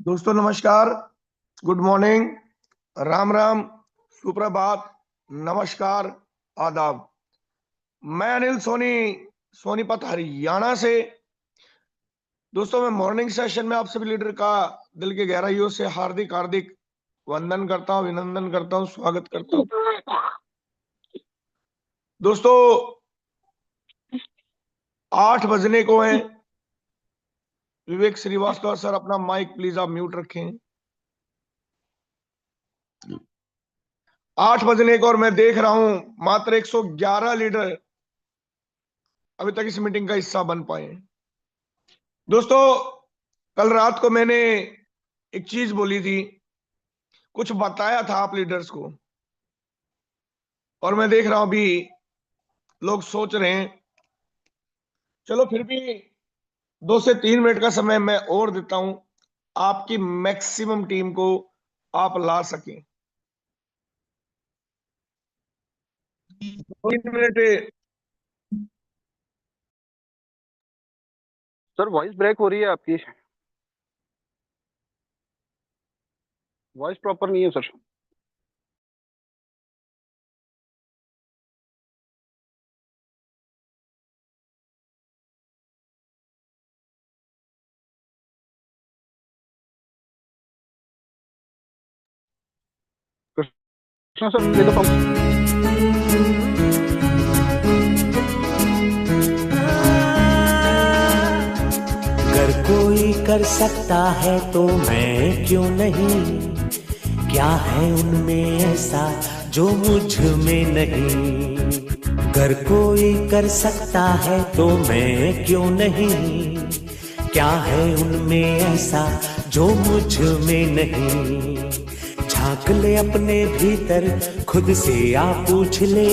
दोस्तों नमस्कार, good morning, Ram Ram, सुप्रभात, नमस्कार, आदाब। मैं अनिल सोनी, सोनीपत हरियाणा से। दोस्तों मैं मॉर्निंग सेशन में आप सभी लीडर का दिल की गहराइयों से हार्दिक हार्दिक वंदन करता हूं, अभिनंदन करता हूं, स्वागत करता हूं। दोस्तों 8 बजने को हैं। विवेक श्रीवास्तव सर अपना माइक प्लीज आप म्यूट रखें। 8 बजने को और मैं देख रहा हूं मात्र 111 लीडर अभी तक इस मीटिंग का हिस्सा बन पाए हैं। दोस्तों कल रात को मैंने एक चीज बोली थी, कुछ बताया था आप लीडर्स को, और मैं देख रहा हूं अभी लोग सोच रहे हैं। चलो फिर भी 2 से 3 मिनट का समय मैं और देता हूं, आपकी मैक्सिमम टीम को आप ला सकें। 3 मिनट। सर वॉइस ब्रेक हो रही है आपकी। वॉइस प्रॉपर नहीं है सर। कृष्णा सर ले लो पंप। अगर कोई कर सकता है तो मैं क्यों नहीं? क्या है उनमें ऐसा जो मुझ में नहीं? अगर कोई कर सकता है तो मैं क्यों नहीं? क्या है उनमें ऐसा जो मुझ में नहीं? झांक ले अपने भीतर, खुद से आप पूछ ले,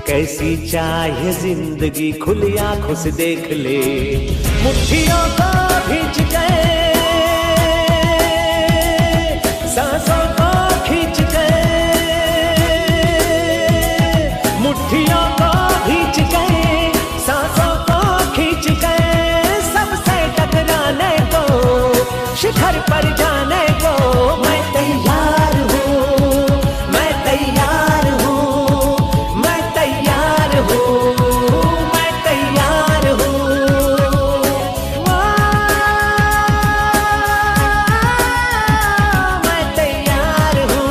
कैसी चाहे जिंदगी, खुली आंखों से देख ले। मुट्ठियों को भींच गए, सांसों को खींच गए, मुट्ठियों को भींच गए, सांसों को खींच गए, सबसे टकराने को, शिखर पर जाने को मैं तैयार हूँ, मैं तैयार हूँ, मैं तैयार हूँ, मैं तैयार हूँ। मैं तैयार हूँ,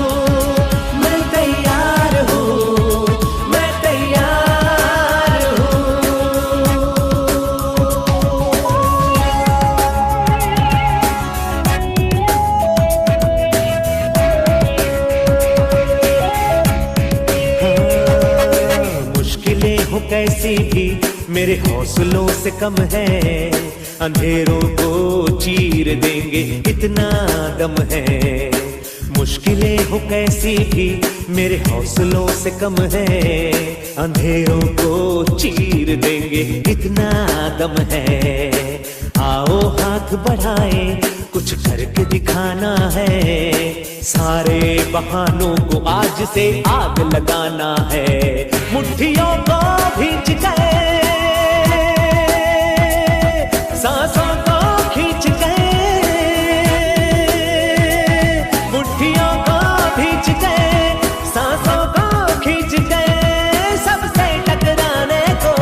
मैं तैयार हूँ, मैं तैयार हूँ। मुश्किलें हो कैसी भी मेरे हौसलों से कम है, अंधेरों को चीर देंगे इतना दम है। मुश्किलें हो कैसी भी मेरे हौसलों से कम है, अंधेरों को चीर देंगे इतना दम है। आओ हाथ बढ़ाए, कुछ करके दिखाना है, सारे बहानों को आज से आग लगाना है। मुट्ठियों को भींच गए, सांसों को खींच गए, मुट्ठियों को भींच गए, सांसों को खींच गए, सबसे टकराने को,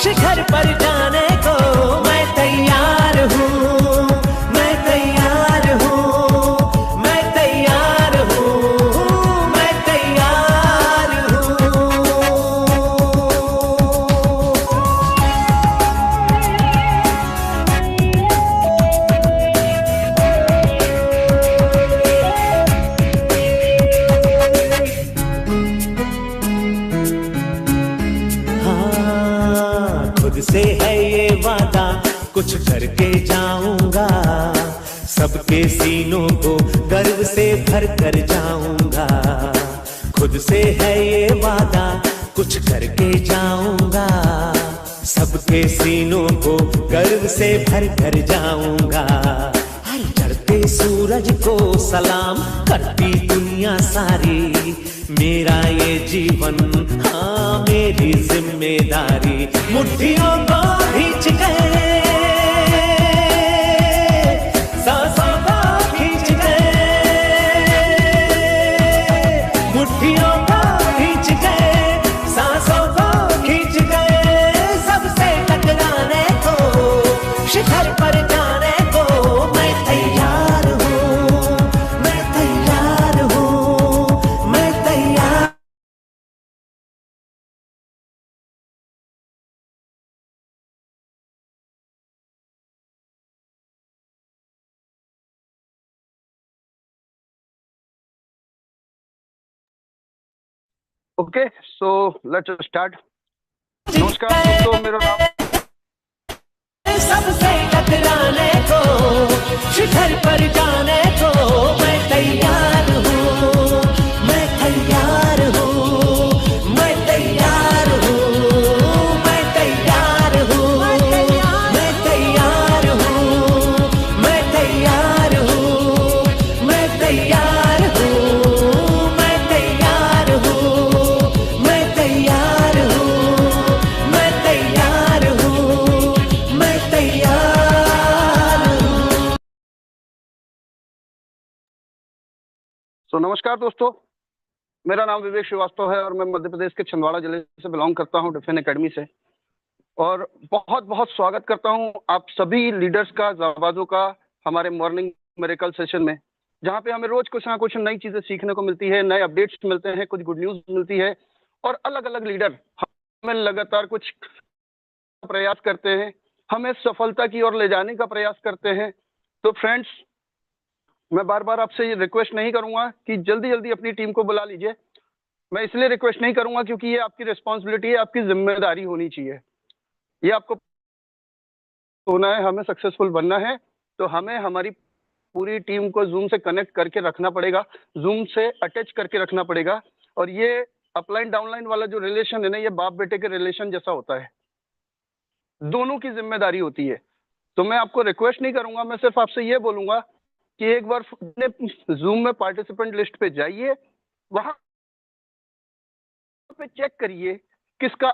शिखर पर जाने को मैं तैयार हूँ, मैं तैयार हूँ, मैं तैयार हूँ, मैं तैयार हूँ। हाँ, खुद से है ये वादा, कुछ करके जाऊंगा, सबके सीनों को गर्व से भर कर जाऊंगा। खुद से है ये वादा, कुछ करके जाऊंगा, सबके सीनों को गर्व से भर कर जाऊंगा। हर चढ़ते सूरज को सलाम करती दुनिया सारी, मेरा ये जीवन हाँ मेरी जिम्मेदारी। मुट्ठियों को भींच गए, सांसों ओके, सो लेट्स स्टार्ट। नमस्कार दोस्तों, मेरा नाम सबसे टकराने को, शिखर पर जाने को मैं तैयार हूँ, मैं तैयार हूँ, मैं तैयार हूँ, मैं तैयार हूँ, मैं तैयार हूँ, मैं तैयार हूँ, मैं तैयार हूँ, मैं तैयार हूँ, मैं तैयार हूँ, मैं तैयार हूँ, मैं तैयार हूँ। सो नमस्कार दोस्तों, मेरा नाम विवेक श्रीवास्तव है और मैं मध्य प्रदेश के छिंदवाड़ा जिले से बिलोंग करता हूं, डिफेन एकेडमी से। और बहुत बहुत स्वागत करता हूं आप सभी लीडर्स का, जाबाजों का, हमारे मॉर्निंग मिरेकल सेशन में, जहां पे हमें रोज कुछ ना कुछ नई चीजें सीखने को मिलती है, नए अपडेट्स मिलते हैं, कुछ गुड न्यूज मिलती है और अलग अलग लीडर हमें लगातार कुछ प्रयास करते हैं, हमें सफलता की ओर ले जाने का प्रयास करते हैं। तो फ्रेंड्स, मैं बार बार आपसे ये रिक्वेस्ट नहीं करूंगा कि जल्दी जल्दी अपनी टीम को बुला लीजिए। मैं इसलिए रिक्वेस्ट नहीं करूंगा क्योंकि ये आपकी रिस्पॉन्सिबिलिटी है, आपकी जिम्मेदारी होनी चाहिए। ये आपको होना है, हमें सक्सेसफुल बनना है, तो हमें हमारी पूरी टीम को जूम से कनेक्ट करके रखना पड़ेगा, जूम से अटैच करके रखना पड़ेगा। और ये अपलाइन डाउनलाइन वाला जो रिलेशन है ना, ये बाप बेटे के रिलेशन जैसा होता है, दोनों की जिम्मेदारी होती है। तो मैं आपको रिक्वेस्ट नहीं करूंगा, मैं सिर्फ आपसे ये बोलूंगा कि एक बार जूम में पार्टिसिपेंट लिस्ट पे जाइए, वहां पे चेक करिए किसका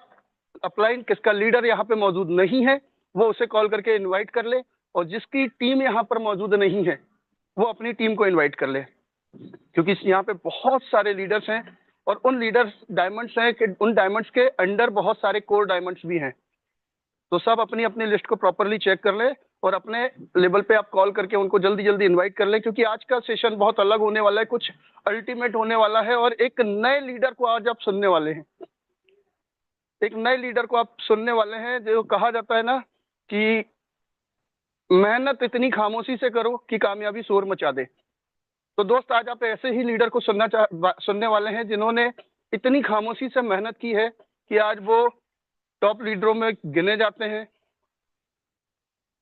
अपलाइन, किसका लीडर यहाँ पे मौजूद नहीं है, वो उसे कॉल करके इनवाइट कर ले, और जिसकी टीम यहाँ पर मौजूद नहीं है वो अपनी टीम को इनवाइट कर ले, क्योंकि यहाँ पे बहुत सारे लीडर्स हैं और उन लीडर्स डायमंड्स हैं कि उन डायमंड्स के अंडर बहुत सारे कोर डायमंड्स भी हैं। तो सब अपनी अपनी लिस्ट को प्रॉपरली चेक कर ले और अपने लेवल पे आप कॉल करके उनको जल्दी जल्दी इनवाइट कर ले, क्योंकि आज का सेशन बहुत अलग होने वाला है, कुछ अल्टीमेट होने वाला है। और एक नए लीडर को आज आप सुनने वाले हैं, एक नए लीडर को आप सुनने वाले हैं, जो कहा जाता है ना कि मेहनत इतनी खामोशी से करो कि कामयाबी शोर मचा दे। तो दोस्त, आज आप ऐसे ही लीडर को सुनने वाले हैं जिन्होंने इतनी खामोशी से मेहनत की है कि आज वो टॉप लीडरों में गिने जाते हैं,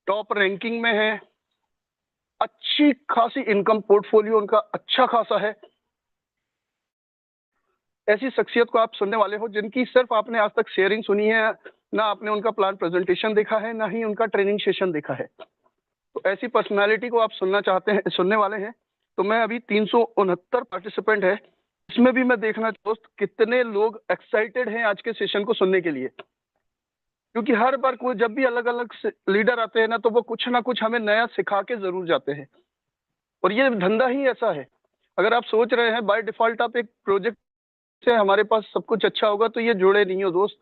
टॉप रैंकिंग में है, अच्छी खासी इनकम पोर्टफोलियो उनका अच्छा खासा है। ऐसी शख्सियत को आप सुनने वाले हो जिनकी सिर्फ आपने आज तक शेयरिंग सुनी है, ना आपने उनका प्लान प्रेजेंटेशन देखा है, ना ही उनका ट्रेनिंग सेशन देखा है। तो ऐसी पर्सनालिटी को आप सुनने वाले हैं। तो मैं अभी 369 पार्टिसिपेंट है, इसमें भी मैं देखना दोस्त कितने लोग एक्साइटेड हैं आज के सेशन को सुनने के लिए, क्योंकि हर बार कोई जब भी अलग अलग लीडर आते हैं ना, तो वो कुछ ना कुछ हमें नया सिखा के जरूर जाते हैं। और ये धंधा ही ऐसा है। अगर आप सोच रहे हैं बाय डिफॉल्ट आप एक प्रोजेक्ट से हमारे पास सब कुछ अच्छा होगा, तो ये जुड़े नहीं हो दोस्त,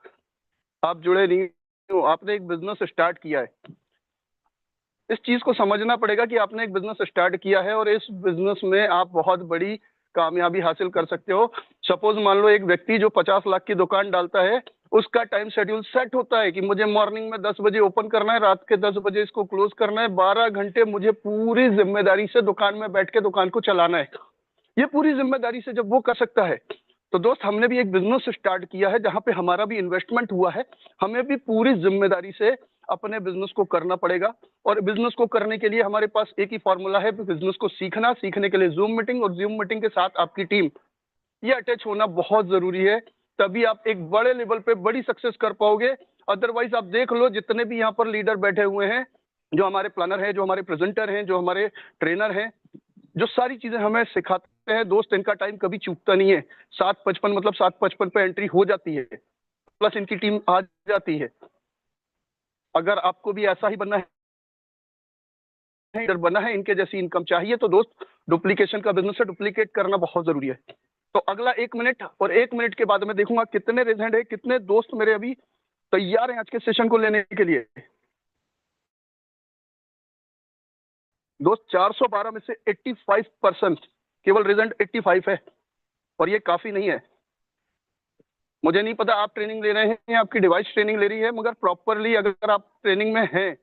आप जुड़े नहीं हो, आपने एक बिजनेस स्टार्ट किया है। इस चीज को समझना पड़ेगा कि आपने एक बिजनेस स्टार्ट किया है और इस बिजनेस में आप बहुत बड़ी कामयाबी हासिल कर सकते हो। सपोज मान लो एक व्यक्ति जो 50 लाख की दुकान डालता है, उसका टाइम शेड्यूल सेट होता है कि मुझे मॉर्निंग में 10 बजे ओपन करना है, रात के 10 बजे इसको क्लोज करना है, 12 घंटे मुझे पूरी जिम्मेदारी से दुकान में बैठ के दुकान को चलाना है। ये पूरी जिम्मेदारी से जब वो कर सकता है, तो दोस्त हमने भी एक बिजनेस स्टार्ट किया है जहां पे हमारा भी इन्वेस्टमेंट हुआ है, हमें भी पूरी जिम्मेदारी से अपने बिजनेस को करना पड़ेगा। और बिजनेस को करने के लिए हमारे पास एक ही फॉर्मूला है, बिजनेस को सीखने के लिए जूम मीटिंग, और जूम मीटिंग के साथ आपकी टीम, ये अटैच होना बहुत जरूरी है। तभी आप एक बड़े लेवल पे बड़ी सक्सेस कर पाओगे। अदरवाइज आप देख लो, जितने भी यहाँ पर लीडर बैठे हुए हैं, जो हमारे प्लानर हैं, जो हमारे प्रेजेंटर हैं, जो हमारे ट्रेनर हैं, जो सारी चीजें हमें सिखाते हैं दोस्त, इनका टाइम कभी चूकता नहीं है। 7:55 मतलब 7:55 पे एंट्री हो जाती है, प्लस इनकी टीम आ जाती है। अगर आपको भी ऐसा ही बनना है, बना है, इनके जैसी इनकम चाहिए, तो दोस्त डुप्लीकेशन का बिजनेस है, डुप्लीकेट करना बहुत जरूरी है। तो अगला 1 मिनट, और 1 मिनट के बाद मैं देखूंगा कितने रेज हैंड है, कितने दोस्त मेरे अभी तैयार हैं आज के सेशन को लेने के लिए। दोस्त 412 में से 85% केवल रिजल्ट 85 है, और ये काफी नहीं है। मुझे नहीं पता आप ट्रेनिंग ले रहे हैं, आपकी डिवाइस ट्रेनिंग ले रही है, मगर प्रॉपरली अगर आप ट्रेनिंग में हैं,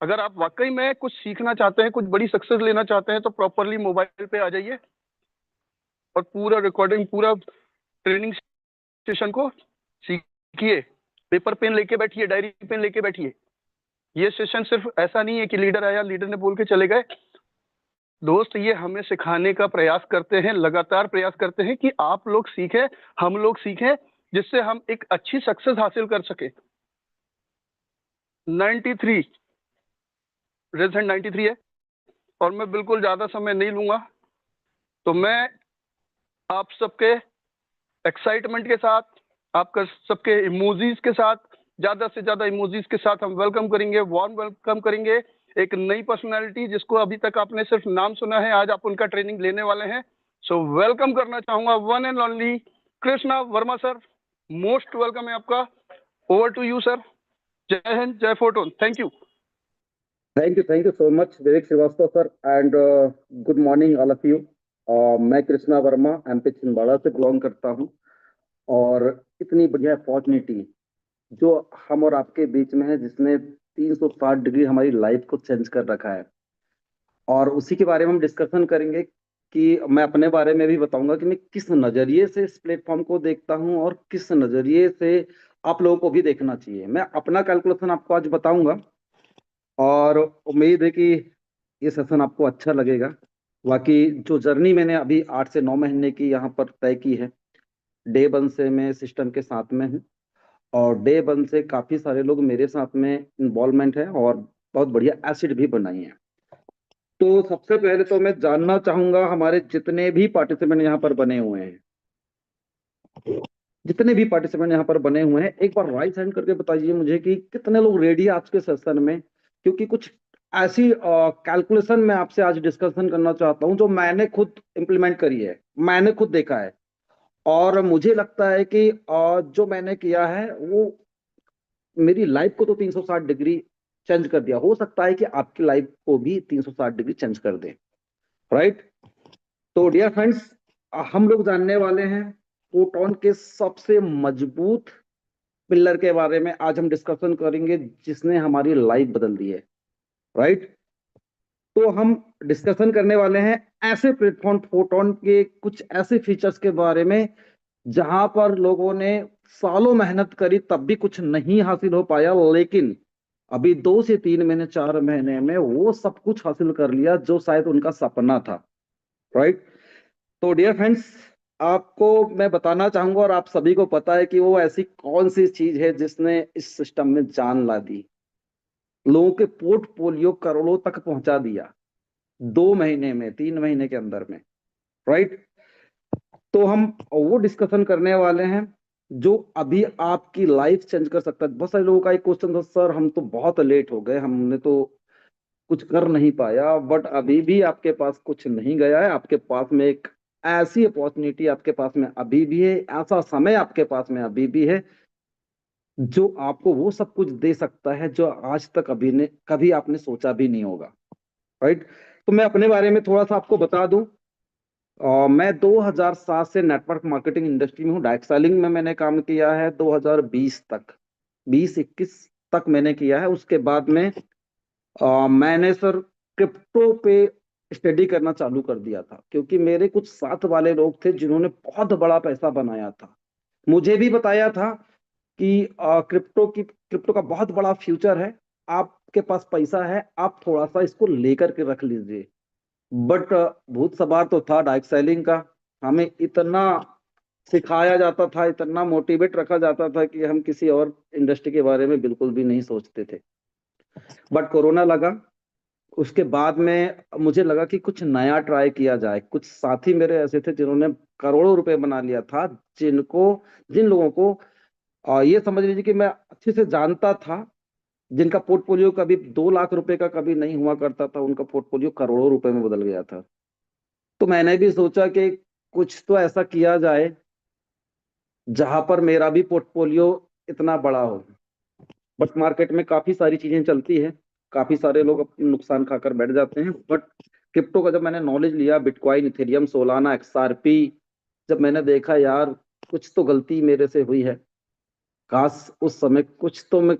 अगर आप वाकई में कुछ सीखना चाहते हैं, कुछ बड़ी सक्सेस लेना चाहते हैं, तो प्रॉपरली मोबाइल पे आ जाइए और पूरा रिकॉर्डिंग, पूरा ट्रेनिंग सेशन को सीखिए, पेपर पेन लेके बैठिए, डायरी पेन लेके बैठिए। ये सेशन सिर्फ ऐसा नहीं है कि लीडर आया, लीडर ने बोल के चले गए। दोस्त, ये हमें सिखाने का प्रयास करते हैं, लगातार प्रयास करते हैं कि आप लोग सीखें, हम लोग सीखें, जिससे हम एक अच्छी सक्सेस हासिल कर सके। 93 रेज हैंड 93 है, और मैं बिल्कुल ज्यादा समय नहीं लूंगा। तो मैं आप सबके एक्साइटमेंट के साथ, आपका सबके इमोजीज के साथ, ज्यादा से ज्यादा इमोजीज के साथ हम वेलकम करेंगे, वार्म वेलकम करेंगे एक नई पर्सनालिटी जिसको अभी तक आपने सिर्फ नाम सुना है, आज आप उनका ट्रेनिंग लेने वाले हैं। सो वेलकम करना चाहूंगा one and only Krishna Verma sir. Most welcome है आपका। Over to you sir. जय हिंद, जय fortune. Thank you. Thank you so much, Vivek Srivastava sir, and good morning all of you. मैं कृष्णा वर्मा एमपी छिंदवाड़ा से बिलोंग करता हूँ, और इतनी बढ़िया अपॉर्चुनिटी जो हम और आपके बीच में है, जिसने 360 डिग्री हमारी लाइफ को चेंज कर रखा है, और उसी के बारे में हम डिस्कशन करेंगे कि मैं अपने बारे में भी बताऊंगा कि मैं किस नजरिए से इस प्लेटफॉर्म को देखता हूं और किस नजरिए से आप लोगों को भी देखना चाहिए। मैं अपना कैलकुलेशन आपको आज बताऊंगा, और उम्मीद है कि ये सेशन आपको अच्छा लगेगा। बाकी जो जर्नी मैंने अभी 8 से 9 महीने की यहाँ पर तय की है, डे 1 से मैं सिस्टम के साथ में हूँ, और डे 1 से काफी सारे लोग मेरे साथ में इन्वॉल्वमेंट है और बहुत बढ़िया एसिड भी बनाई है। तो सबसे पहले तो मैं जानना चाहूंगा, हमारे जितने भी पार्टिसिपेंट यहाँ पर बने हुए हैं, जितने भी पार्टिसिपेंट यहाँ पर बने हुए हैं, एक बार राइट हैंड करके बताइए मुझे कि कितने लोग रेडी है आज के सेशन में। क्योंकि कुछ ऐसी कैलकुलेशन मैं आपसे आज डिस्कशन करना चाहता हूं जो मैंने खुद इंप्लीमेंट करी है, मैंने खुद देखा है, और मुझे लगता है कि जो मैंने किया है वो मेरी लाइफ को तो 360 डिग्री चेंज कर दिया। हो सकता है कि आपकी लाइफ को भी 360 डिग्री चेंज कर दे। राइट। तो डियर फ्रेंड्स, हम लोग जानने वाले हैं फोटोन के सबसे मजबूत पिलर के बारे में आज हम डिस्कशन करेंगे, जिसने हमारी लाइफ बदल दी है। राइट। तो हम डिस्कशन करने वाले हैं ऐसे प्लेटफॉर्म फोटोन के कुछ ऐसे फीचर्स के बारे में जहां पर लोगों ने सालों मेहनत करी तब भी कुछ नहीं हासिल हो पाया, लेकिन अभी 2 से 3 महीने 4 महीने में वो सब कुछ हासिल कर लिया जो शायद उनका सपना था। राइट। तो डियर फ्रेंड्स, आपको मैं बताना चाहूंगा, और आप सभी को पता है कि वो ऐसी कौन सी चीज है जिसने इस सिस्टम में जान ला दी, लोगों के पोर्टफोलियो करोड़ों तक पहुंचा दिया 2 महीने में, 3 महीने के अंदर में। राइट। तो हम वो डिस्कशन करने वाले हैं जो अभी आपकी लाइफ चेंज कर सकता है। बहुत सारे लोगों का एक क्वेश्चन था, सर हम तो बहुत लेट हो गए, हमने तो कुछ कर नहीं पाया। बट अभी भी आपके पास कुछ नहीं गया है, आपके पास में एक ऐसी अपॉर्चुनिटी आपके पास में अभी भी है, ऐसा समय आपके पास में अभी भी है जो आपको वो सब कुछ दे सकता है जो आज तक कभी आपने सोचा भी नहीं होगा। राइट। तो मैं अपने बारे में थोड़ा सा आपको बता दूं। मैं 2007 से नेटवर्क मार्केटिंग इंडस्ट्री में हूँ। डायरेक्ट सेलिंग में मैंने काम किया है 2020 तक, 20-21 तक मैंने किया है। उसके बाद में मैंने सर क्रिप्टो पे स्टडी करना चालू कर दिया था, क्योंकि मेरे कुछ साथ वाले लोग थे जिन्होंने बहुत बड़ा पैसा बनाया था। मुझे भी बताया था कि क्रिप्टो का बहुत बड़ा फ्यूचर है, आपके पास पैसा है, आप थोड़ा सा इसको लेकर के रख लीजिए। बट भूत सवार तो था डायरेक्ट सेलिंग का। हमें इतना सिखाया जाता था, इतना मोटिवेट रखा जाता था कि हम किसी और इंडस्ट्री के बारे में बिल्कुल भी नहीं सोचते थे। बट कोरोना लगा, उसके बाद में मुझे लगा कि कुछ नया ट्राई किया जाए। कुछ साथी मेरे ऐसे थे जिन्होंने करोड़ों रुपए बना लिया था, जिन लोगों को ये समझ लीजिए कि मैं अच्छे से जानता था, जिनका पोर्टफोलियो कभी 2 लाख रुपए का कभी नहीं हुआ करता था, उनका पोर्टफोलियो करोड़ों रुपए में बदल गया था। तो मैंने भी सोचा कि कुछ तो ऐसा किया जाए जहां पर मेरा भी पोर्टफोलियो इतना बड़ा हो। बट मार्केट में काफी सारी चीजें चलती है, काफी सारे लोग अपने नुकसान खाकर बैठ जाते हैं। बट क्रिप्टो का जब मैंने नॉलेज लिया, बिटकॉइन, इथेरियम, सोलाना, एक्सआरपी, जब मैंने देखा यार कुछ तो गलती मेरे से हुई है, काश उस समय कुछ तो मैं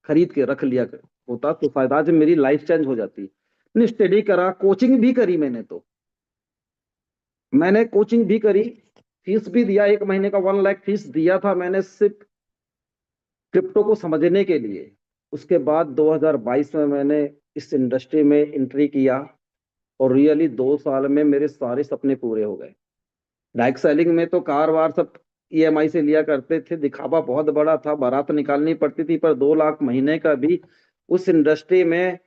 खरीद के रख लिया होता तो शायद आज मेरी लाइफ चेंज हो जाती। मैंने स्टडी करा, कोचिंग भी करी, मैंने कोचिंग भी करी, फीस भी दिया, 1 महीने का 1 लाख फीस दिया था मैंने सिर्फ क्रिप्टो को समझने के लिए। उसके बाद 2022 में मैंने इस इंडस्ट्री में एंट्री किया और रियली 2 साल में मेरे सारे सपने पूरे हो गए। डायरेक्ट सेलिंग में तो कार वार सब ईएमआई से लिया करते थे, दिखावा बहुत बड़ा था, बारात निकालनी पड़ती थी, पर 2 लाख महीने का भी उस इंडस्ट्री में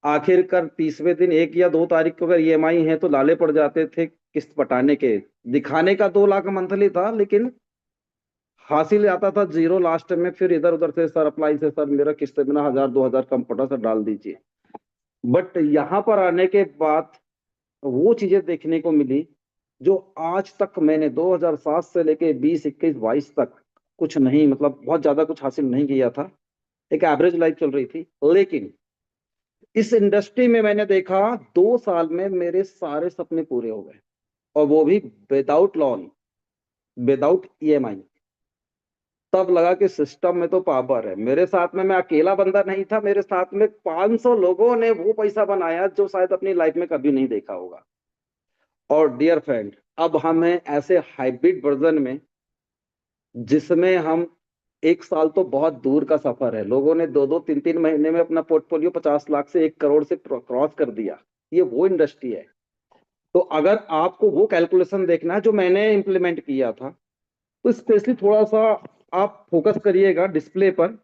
आखिरकार 30वें दिन 1 या 2 तारीख को अगर ईएमआई है तो लाले पड़ जाते थे किस्त पटाने के। दिखाने का 2 लाख मंथली था, लेकिन हासिल आता था जीरो लास्ट में। फिर इधर उधर से सर अप्लाई से सर मेरा किस्त में ना 1000-2000 कम पड़ा, सर डाल दीजिए। बट यहाँ पर आने के बाद वो चीजें देखने को मिली जो आज तक मैंने 2007 से लेके 20, 21, 22 तक कुछ नहीं, मतलब बहुत ज्यादा कुछ हासिल नहीं किया था। एक एवरेज लाइफ चल रही थी, लेकिन इस इंडस्ट्री में मैंने देखा 2 साल में मेरे सारे सपने पूरे हो गए, और वो भी विदाउट लोन, विदाउट ईएमआई। तब लगा कि सिस्टम में तो पावर है। मेरे साथ में मैं अकेला बंदा नहीं था, मेरे साथ में 500 लोगों ने वो पैसा बनाया जो शायद अपनी लाइफ में कभी नहीं देखा होगा। और डियर फ्रेंड, अब हम हैं ऐसे हाइब्रिड वर्जन में जिसमें हम 1 साल तो बहुत दूर का सफर है। लोगों ने 2-2, 3-3 महीने में अपना पोर्टफोलियो 50 लाख से 1 करोड़ से क्रॉस कर दिया। ये वो इंडस्ट्री है। तो अगर आपको वो कैलकुलेशन देखना है जो मैंने इंप्लीमेंट किया था, तो स्पेशली थोड़ा सा आप फोकस करिएगा डिस्प्ले पर।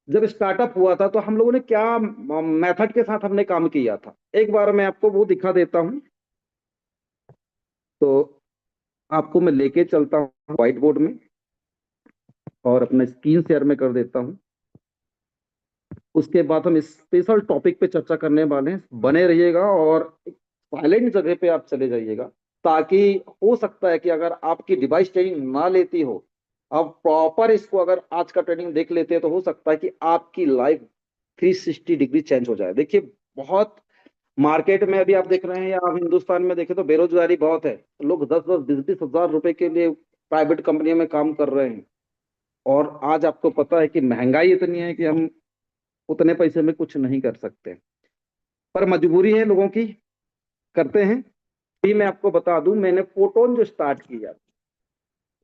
जब स्टार्टअप हुआ था तो हम लोगों ने क्या मेथड के साथ हमने काम किया था, एक बार मैं आपको वो दिखा देता हूं। तो आपको मैं लेके चलता हूं व्हाइट बोर्ड में और अपना स्क्रीन शेयर में कर देता हूं। उसके बाद हम इस स्पेशल टॉपिक पे चर्चा करने वाले हैं। बने रहिएगा और साइलेंट जगह पे आप चले जाइएगा, ताकि हो सकता है कि अगर आपकी डिवाइस ट्रेनिंग ना लेती हो, आप प्रॉपर इसको अगर आज का ट्रेनिंग देख लेते हैं, तो हो सकता है कि आपकी लाइफ 360 डिग्री चेंज हो जाए। देखिए, बहुत मार्केट में अभी आप देख रहे हैं या आप हिंदुस्तान में देखें तो बेरोजगारी बहुत है। लोग 10-10, 20-20 हजार रुपए के लिए प्राइवेट कंपनियों में काम कर रहे हैं। और आज आपको पता है कि महंगाई इतनी है कि हम उतने पैसे में कुछ नहीं कर सकते, पर मजबूरी है लोगों की, करते हैं। अभी मैं आपको बता दूं, मैंने फोटोन जो स्टार्ट किया,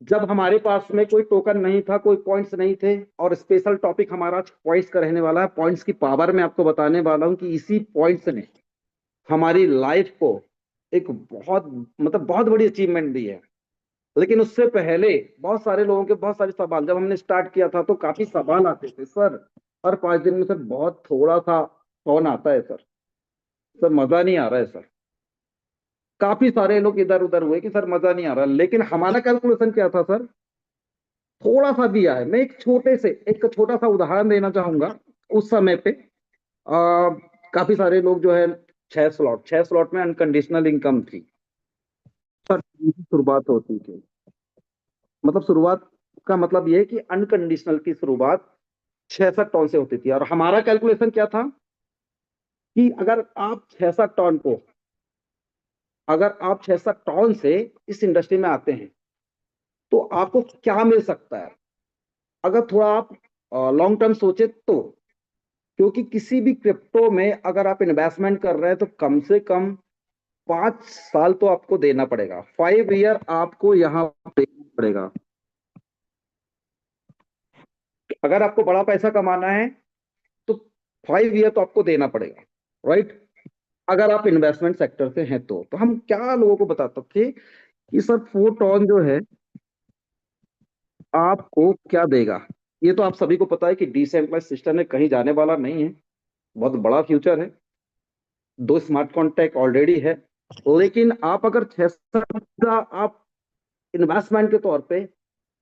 जब हमारे पास में कोई टोकन नहीं था, कोई पॉइंट्स नहीं थे, और स्पेशल टॉपिक हमारा पॉइंट्स का रहने वाला है। पॉइंट्स की पावर मैं आपको बताने वाला हूं कि इसी पॉइंट्स ने हमारी लाइफ को एक बहुत, मतलब बहुत बड़ी अचीवमेंट दी है। लेकिन उससे पहले बहुत सारे लोगों के बहुत सारे सवाल, जब हमने स्टार्ट किया था तो काफी सवाल आते थे, सर हर 5 दिन में सर बहुत थोड़ा सा कौन आता है सर, सर मजा नहीं आ रहा है सर। काफी सारे लोग इधर उधर हुए कि सर मजा नहीं आ रहा। लेकिन हमारा कैलकुलेशन क्या था सर, थोड़ा सा भी आए। मैं एक छोटा सा उदाहरण देना चाहूंगा। उस समय पे काफी सारे लोग जो है 6 स्लॉट में अनकंडीशनल इनकम थी सर, शुरुआत होती थी। मतलब शुरुआत का मतलब ये है कि अनकंडीशनल की शुरुआत 6-7 टन से होती थी। और हमारा कैलकुलेशन क्या था कि अगर आप 6-7 टन को, अगर आप 6-7 टन से इस इंडस्ट्री में आते हैं तो आपको क्या मिल सकता है। अगर थोड़ा आप लॉन्ग टर्म सोचे तो, क्योंकि किसी भी क्रिप्टो में अगर आप इन्वेस्टमेंट कर रहे हैं तो कम से कम 5 साल तो आपको देना पड़ेगा। 5 ईयर आपको यहाँ देना पड़ेगा अगर आपको बड़ा पैसा कमाना है, तो 5 ईयर तो आपको देना पड़ेगा, राइट। अगर आप इन्वेस्टमेंट सेक्टर से हैं तो हम क्या लोगों को बताते थे कि सर 4 टन जो है आपको क्या देगा। ये तो आप सभी को पता है कि डिसेंट्रलाइज सिस्टम में कहीं जाने वाला नहीं है, बहुत बड़ा फ्यूचर है, 2 स्मार्ट कॉन्ट्रैक्ट ऑलरेडी है। लेकिन आप अगर 6 आप इन्वेस्टमेंट के तौर पे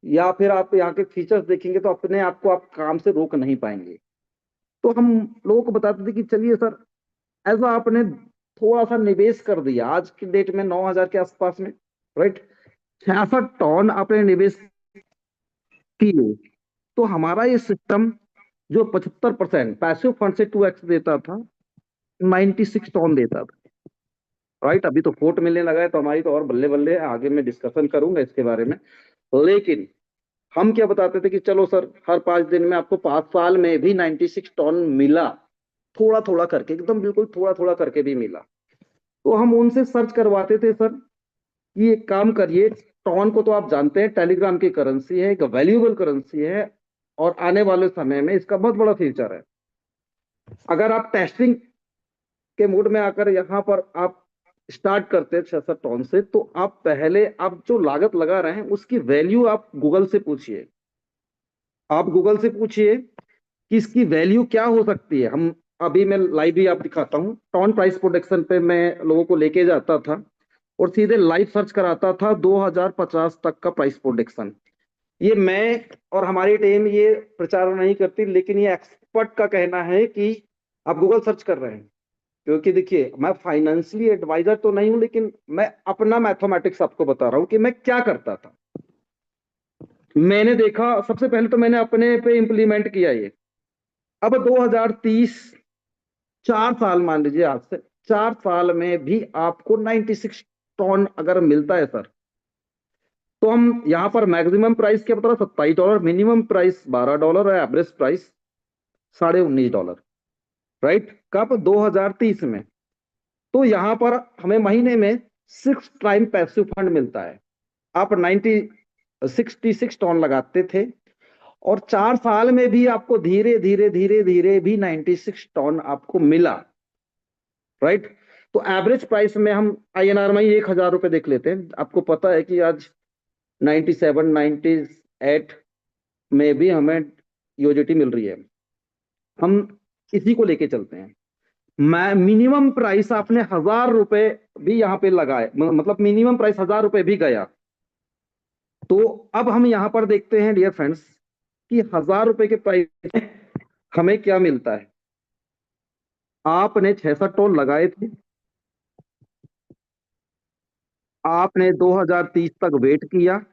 या फिर आप यहाँ के फीचर्स देखेंगे तो अपने आप को आप काम से रोक नहीं पाएंगे। तो हम लोगों को बताते थे कि चलिए सर, ऐसा आपने थोड़ा सा निवेश कर दिया आज की डेट में 9,000 के आसपास में, राइट। 66 टन आपने निवेश किए, तो हमारा ये सिस्टम जो 75% पैसिव फंड से 2x देता था, 96 टन देता था, राइट। अभी तो फोर्ट मिलने लगा है तो हमारी तो और बल्ले बल्ले है, आगे मैं डिस्कशन करूंगा इसके बारे में। लेकिन हम क्या बताते थे कि चलो सर, हर 5 दिन में आपको 5 साल में भी 96 टन मिला, थोड़ा थोड़ा करके, एकदम बिल्कुल थोड़ा थोड़ा करके भी मिला। तो हम उनसे सर्च करवाते थे सर कि एक काम करिए, टॉन को तो आप जानते हैं टेलीग्राम की करेंसी है, एक वैल्यूएबल करेंसी है, और आने वाले समय में इसका बहुत बड़ा फ्यूचर है। अगर आप टेस्टिंग के मूड में आकर यहाँ पर आप स्टार्ट करते हैं 6-7 टन से, तो आप पहले आप जो लागत लगा रहे हैं उसकी वैल्यू आप गूगल से पूछिए। आप गूगल से पूछिए कि इसकी वैल्यू क्या हो सकती है। हम अभी मैं लाइव भी आप दिखाता हूँ, टॉन प्राइस प्रोडक्शन पे मैं लोगों को लेके जाता था और सीधे लाइव सर्च कराता था 2050 तक का प्राइस प्रोडक्शन। ये मैं और हमारी टीम ये प्रचार नहीं करती, लेकिन ये एक्सपर्ट का कहना है कि आप गूगल सर्च कर रहे हैं। क्योंकि देखिए, मैं फाइनेंशियली एडवाइजर तो नहीं हूं, लेकिन मैं अपना मैथमेटिक्स आपको बता रहा हूं कि मैं क्या करता था। मैंने देखा, सबसे पहले तो मैंने अपने पे इंप्लीमेंट किया ये। अब 2030, 4 साल मान लीजिए, आज से 4 साल में भी आपको 96 टन अगर मिलता है सर, तो हम यहाँ पर मैक्सिमम प्राइस क्या बता रहा, $27, मिनिमम प्राइस $12 और एवरेज प्राइस $19.5, राइट। कब? 2030 में। तो यहां पर हमें महीने में 6 टाइम पैसिव फंड मिलता है। आप 66 टन लगाते थे और 4 साल में भी आपको धीरे धीरे धीरे धीरे भी 96 टन आपको मिला, राइट। तो एवरेज प्राइस में हम INR में 1,000 रुपए देख लेते हैं। आपको पता है कि आज 97, 98 में भी हमें यूजिटी मिल रही है। हम इसी को लेके चलते हैं। मैं मिनिमम प्राइस आपने 1,000 रुपए भी यहाँ पे लगाए, मतलब मिनिमम प्राइस 1,000 रुपए भी गया। तो अब हम यहाँ पर देखते हैं डियर फ्रेंड्स कि 1,000 रुपए के प्राइस में हमें क्या मिलता है। आपने 6-7 टोल लगाए थे, आपने 2030 तक वेट किया,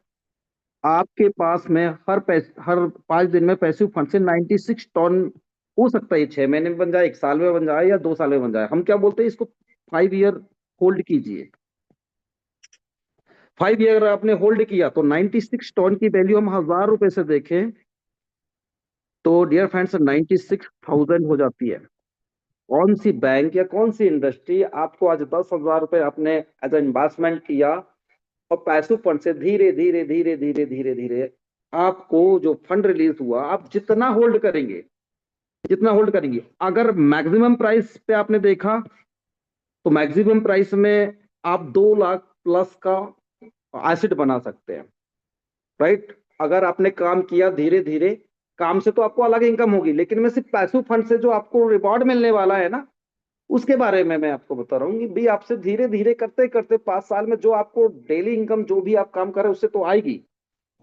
आपके पास में हर 5 दिन में पैसिव फंड से 96 टन हो सकता है। 6 महीने में बन जाए, 1 साल में बन जाए, या 2 साल में बन जाए। हम क्या बोलते हैं इसको, 5 ईयर होल्ड कीजिए। 5 ईयर आपने होल्ड किया तो 96 टन की वैल्यू हम 1,000 रुपए से देखें तो डियर फ्रेंड्स 96,000 हो जाती है। कौन सी बैंक या कौन सी इंडस्ट्री आपको आज 10,000 रुपए आपने एज इन्वेस्टमेंट किया और पैसिव फंड से धीरे धीरे धीरे धीरे धीरे धीरे आपको जो फंड रिलीज हुआ, आप जितना होल्ड करेंगे, जितना होल्ड करेंगे, अगर मैक्सिमम प्राइस पे आपने देखा तो मैक्सिमम प्राइस में आप 2 लाख प्लस का एसिड बना सकते हैं, राइट। अगर आपने काम किया धीरे धीरे, काम से तो आपको अलग इनकम होगी, लेकिन मैं सिर्फ पैसिव फंड से जो आपको रिवॉर्ड मिलने वाला है ना, उसके बारे में मैं आपको बता रहा हूँ कि भी आपसे धीरे धीरे करते करते 5 साल में जो आपको डेली इनकम जो भी आप काम कर रहे हैं उससे तो आएगी।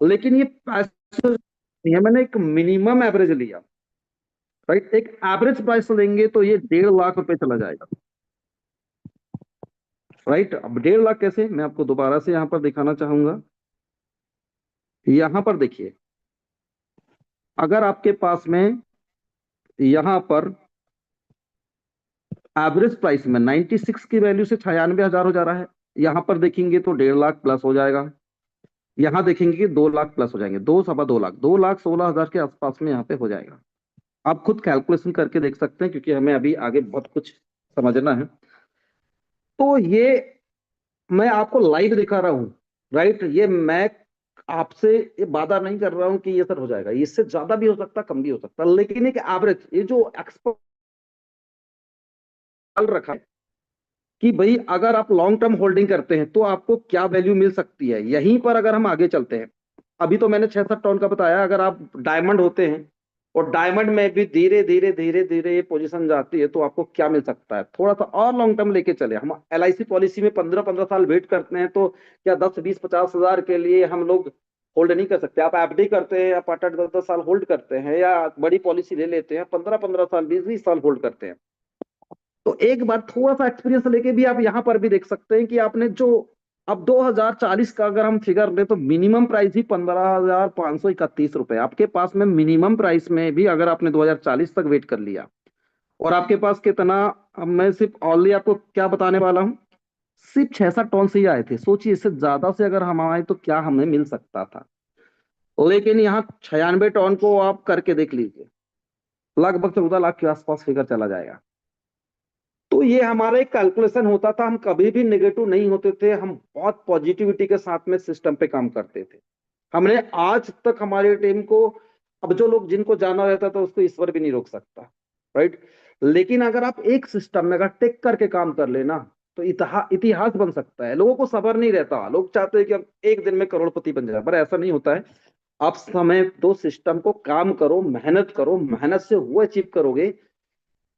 लेकिन ये पैसिव नहीं है, मैंने एक मिनिमम एवरेज लिया, राइट। एक एवरेज प्राइस लेंगे तो ये 1.5 लाख रुपए चला जाएगा, राइट। अब 1.5 लाख कैसे, मैं आपको दोबारा से यहां पर दिखाना चाहूंगा। यहां पर देखिए, अगर आपके पास में यहां पर एवरेज प्राइस में 96 की वैल्यू से 96,000 हो जा रहा है, यहां पर देखेंगे तो 1.5 लाख प्लस हो जाएगा। यहां देखेंगे कि 2 लाख प्लस हो जाएंगे, 2 लाख 2,16,000 के आसपास में यहाँ पे हो जाएगा। आप खुद कैलकुलेशन करके देख सकते हैं, क्योंकि हमें अभी आगे बहुत कुछ समझना है। तो ये मैं आपको लाइव दिखा रहा हूं, राइट। ये मैं आपसे ये वादा नहीं कर रहा हूं कि ये सर हो जाएगा, इससे ज्यादा भी हो सकता, कम भी हो सकता, लेकिन एक एवरेज, ये जो एक्सपर्ट रखा है कि भाई अगर आप लॉन्ग टर्म होल्डिंग करते हैं तो आपको क्या वैल्यू मिल सकती है। यहीं पर अगर हम आगे चलते हैं, अभी तो मैंने 6-7 टन का बताया, अगर आप डायमंड होते हैं और डायमंड में भी धीरे धीरे धीरे धीरे ये पोजीशन जाती है तो आपको क्या मिल सकता है। थोड़ा सा और लॉन्ग टर्म लेके चले, हम LIC पॉलिसी में 15-15 साल वेट करते हैं, तो क्या 10-20-50 हजार के लिए हम लोग होल्ड नहीं कर सकते। आप FD करते हैं, आप 8-8, 10-10 साल होल्ड करते हैं, या बड़ी पॉलिसी ले लेते हैं 15-15 साल, 20-20 साल होल्ड करते हैं। तो एक बार थोड़ा सा एक्सपीरियंस लेके भी आप यहां पर भी देख सकते हैं कि आपने जो अब 2040 का अगर हम फिगर ले तो मिनिमम प्राइस ही 15,531 रुपए आपके पास में। मिनिमम प्राइस में भी अगर आपने 2040 तक वेट कर लिया, और आपके पास कितना, अब मैं सिर्फ ऑनली आपको क्या बताने वाला हूं, सिर्फ 6-7 टन से ही आए थे। सोचिए इससे ज्यादा से अगर हम आए तो क्या हमें मिल सकता था। लेकिन यहाँ 96 टन को आप करके देख लीजिए, लगभग 14 लाख के आसपास फिगर चला जाएगा। तो तो ये हमारा एक कैलकुलेशन होता था, हम कभी भी नेगेटिव नहीं होते थे, हम बहुत पॉजिटिविटी के साथ में सिस्टम पे काम करते थे। हमने आज तक हमारी टीम को, अब जो लोग जिनको जाना रहता था उसको ईश्वर भी नहीं रोक सकता, राइट। लेकिन अगर आप एक सिस्टम में अगर टेक करके काम कर लेना तो इतिहास बन सकता है। लोगों को सब्र नहीं रहता, लोग चाहते हैं कि हम एक दिन में करोड़पति बन जाए, पर ऐसा नहीं होता है। आप समय दो, सिस्टम को काम करो, मेहनत से वो अचीव करोगे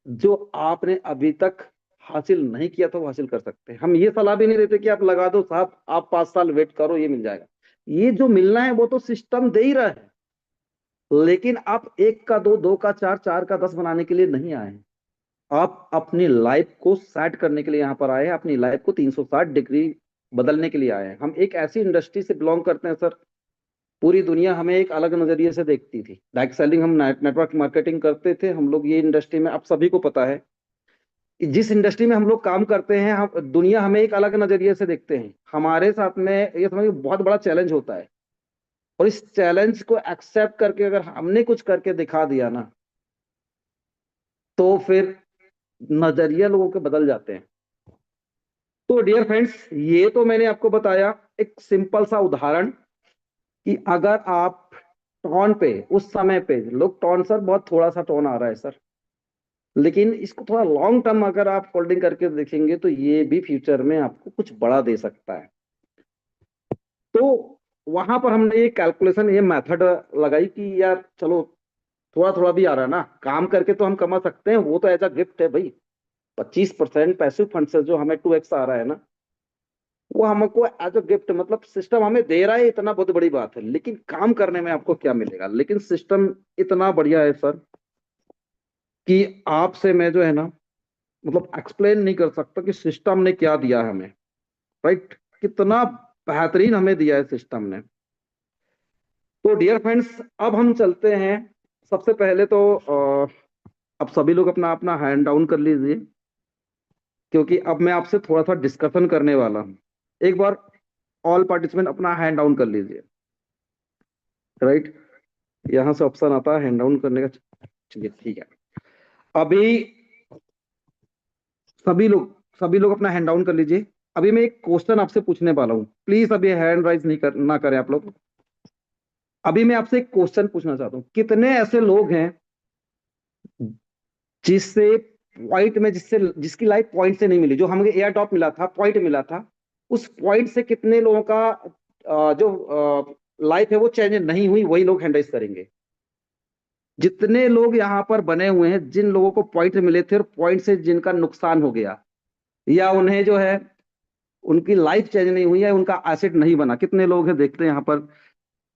जो आपने अभी तक हासिल नहीं किया था, वो हासिल कर सकते हैं। हम ये सलाह भी नहीं देते कि आप लगा दो साहब, आप 5 साल वेट करो ये मिल जाएगा। ये जो मिलना है वो तो सिस्टम दे ही रहा है, लेकिन आप 1 का 2, 2 का 4, 4 का 10 बनाने के लिए नहीं आए हैं। आप अपनी लाइफ को सेट करने के लिए यहाँ पर आए हैं, अपनी लाइफ को 360 डिग्री बदलने के लिए आए हैं। हम एक ऐसी इंडस्ट्री से बिलोंग करते हैं सर, पूरी दुनिया हमें एक अलग नजरिए से देखती थी। डायरेक्ट सेलिंग, हम नेटवर्क मार्केटिंग करते थे हम लोग। ये इंडस्ट्री में आप सभी को पता है, जिस इंडस्ट्री में हम लोग काम करते हैं, हम दुनिया हमें एक अलग नजरिए से देखते हैं। हमारे साथ में ये समझिए बहुत बड़ा चैलेंज होता है, और इस चैलेंज को एक्सेप्ट करके अगर हमने कुछ करके दिखा दिया ना, तो फिर नजरिया लोगों के बदल जाते हैं। तो डियर फ्रेंड्स, ये तो मैंने आपको बताया एक सिंपल सा उदाहरण कि अगर आप टोन पे, उस समय पे लोग टोन, सर बहुत थोड़ा सा टोन आ रहा है सर, लेकिन इसको थोड़ा लॉन्ग टर्म अगर आप होल्डिंग करके देखेंगे तो ये भी फ्यूचर में आपको कुछ बड़ा दे सकता है। तो वहां पर हमने ये कैलकुलेशन, ये मेथड लगाई कि यार चलो थोड़ा थोड़ा भी आ रहा है ना, काम करके तो हम कमा सकते हैं, वो तो एज अ गिफ्ट है भाई। 25% पैसिव फंड से जो हमें 2x आ रहा है ना, वो हमको एज अ गिफ्ट, मतलब सिस्टम हमें दे रहा है, इतना बहुत बड़ी बात है। लेकिन काम करने में आपको क्या मिलेगा? लेकिन सिस्टम इतना बढ़िया है सर कि आपसे मैं जो है ना, मतलब एक्सप्लेन नहीं कर सकता कि सिस्टम ने क्या दिया है हमें, राइट। कितना बेहतरीन हमें दिया है सिस्टम ने। तो डियर फ्रेंड्स, अब हम चलते हैं। सबसे पहले तो अब सभी लोग अपना अपना हैंड डाउन कर लीजिए, क्योंकि अब मैं आपसे थोड़ा सा डिस्कशन करने वाला हूं। एक बार ऑल पार्टिसिपेंट अपना हैंड डाउन कर लीजिए, राइट। यहां से ऑप्शन आता है हैंड डाउन करने का। चलिए ठीक है, अभी सभी लोग अपना हैंड डाउन कर लीजिए। अभी मैं एक क्वेश्चन आपसे पूछने वाला हूँ, प्लीज अभी हैंड राइज ना करें आप लोग। अभी मैं आपसे एक क्वेश्चन पूछना चाहता हूँ, कितने ऐसे लोग हैं जिससे पॉइंट में, जिसकी लाइफ पॉइंट से नहीं मिली, जो हमें एयर टॉप मिला था, पॉइंट मिला था, उस पॉइंट से कितने लोगों का जो लाइफ है वो चेंज नहीं हुई? वही लोग हैंड राइज करेंगे। जितने लोग यहाँ पर बने हुए हैं, जिन लोगों को पॉइंट मिले थे और पॉइंट से जिनका नुकसान हो गया, या उन्हें जो है उनकी लाइफ चेंज नहीं हुई है, उनका एसेट नहीं बना, कितने लोग हैं देखते हैं यहाँ पर।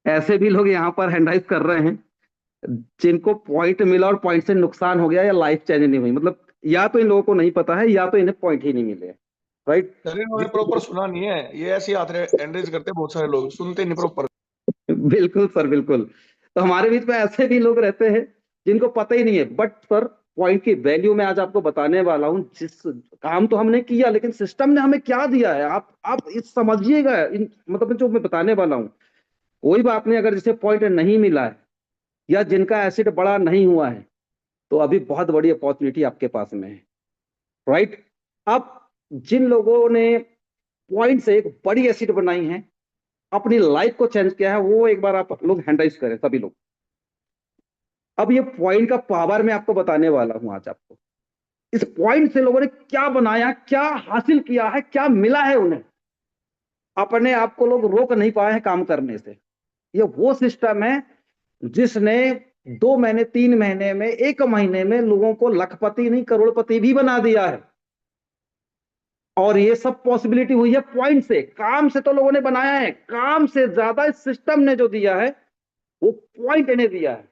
ऐसे भी लोग यहाँ पर हैंड राइज कर रहे हैं जिनको पॉइंट मिला और पॉइंट से नुकसान हो गया या लाइफ चेंज नहीं हुई। मतलब या तो इन लोगों को नहीं पता है, या तो इन्हें पॉइंट ही नहीं मिले, राइट। सर इन्होंने प्रॉपर सुना नहीं है, ये ऐसे हाथ एंड्रेज करते हैं, बहुत सारे लोग सुनते नहीं प्रॉपर। बिल्कुल सर, बिल्कुल। तो हमारे बीच में ऐसे भी लोग रहते हैं जिनको पता ही नहीं है। बट सर, पॉइंट की वैल्यू मैं आज आपको बताने वाला हूं। जिस काम तो हमने किया, लेकिन सिस्टम ने हमें क्या दिया है, आप इस समझिएगा, मतलब जो मैं बताने वाला हूं। कोई बात नहीं, अगर जिसे पॉइंट नहीं मिला है या जिनका एसिड बड़ा नहीं हुआ है, तो अभी बहुत बड़ी अपॉर्चुनिटी आपके पास में है, राइट। अब जिन लोगों ने पॉइंट से एक बड़ी एसिड बनाई है, अपनी लाइफ को चेंज किया है, वो एक बार आप लोग हैंड राइज करें सभी लोग। अब ये पॉइंट का पावर मैं आपको बताने वाला हूं आज आपको। इस पॉइंट से लोगों ने क्या बनाया, क्या हासिल किया है, क्या मिला है उन्हें, अपने आप को लोग रोक नहीं पाए हैं काम करने से। ये वो सिस्टम है जिसने 2 महीने, 3 महीने में, 1 महीने में लोगों को लखपति नहीं करोड़पति भी बना दिया है। और ये सब पॉसिबिलिटी हुई है पॉइंट से। काम से तो लोगों ने बनाया है, काम से ज्यादा इस सिस्टम ने जो दिया है वो पॉइंट ने दिया है।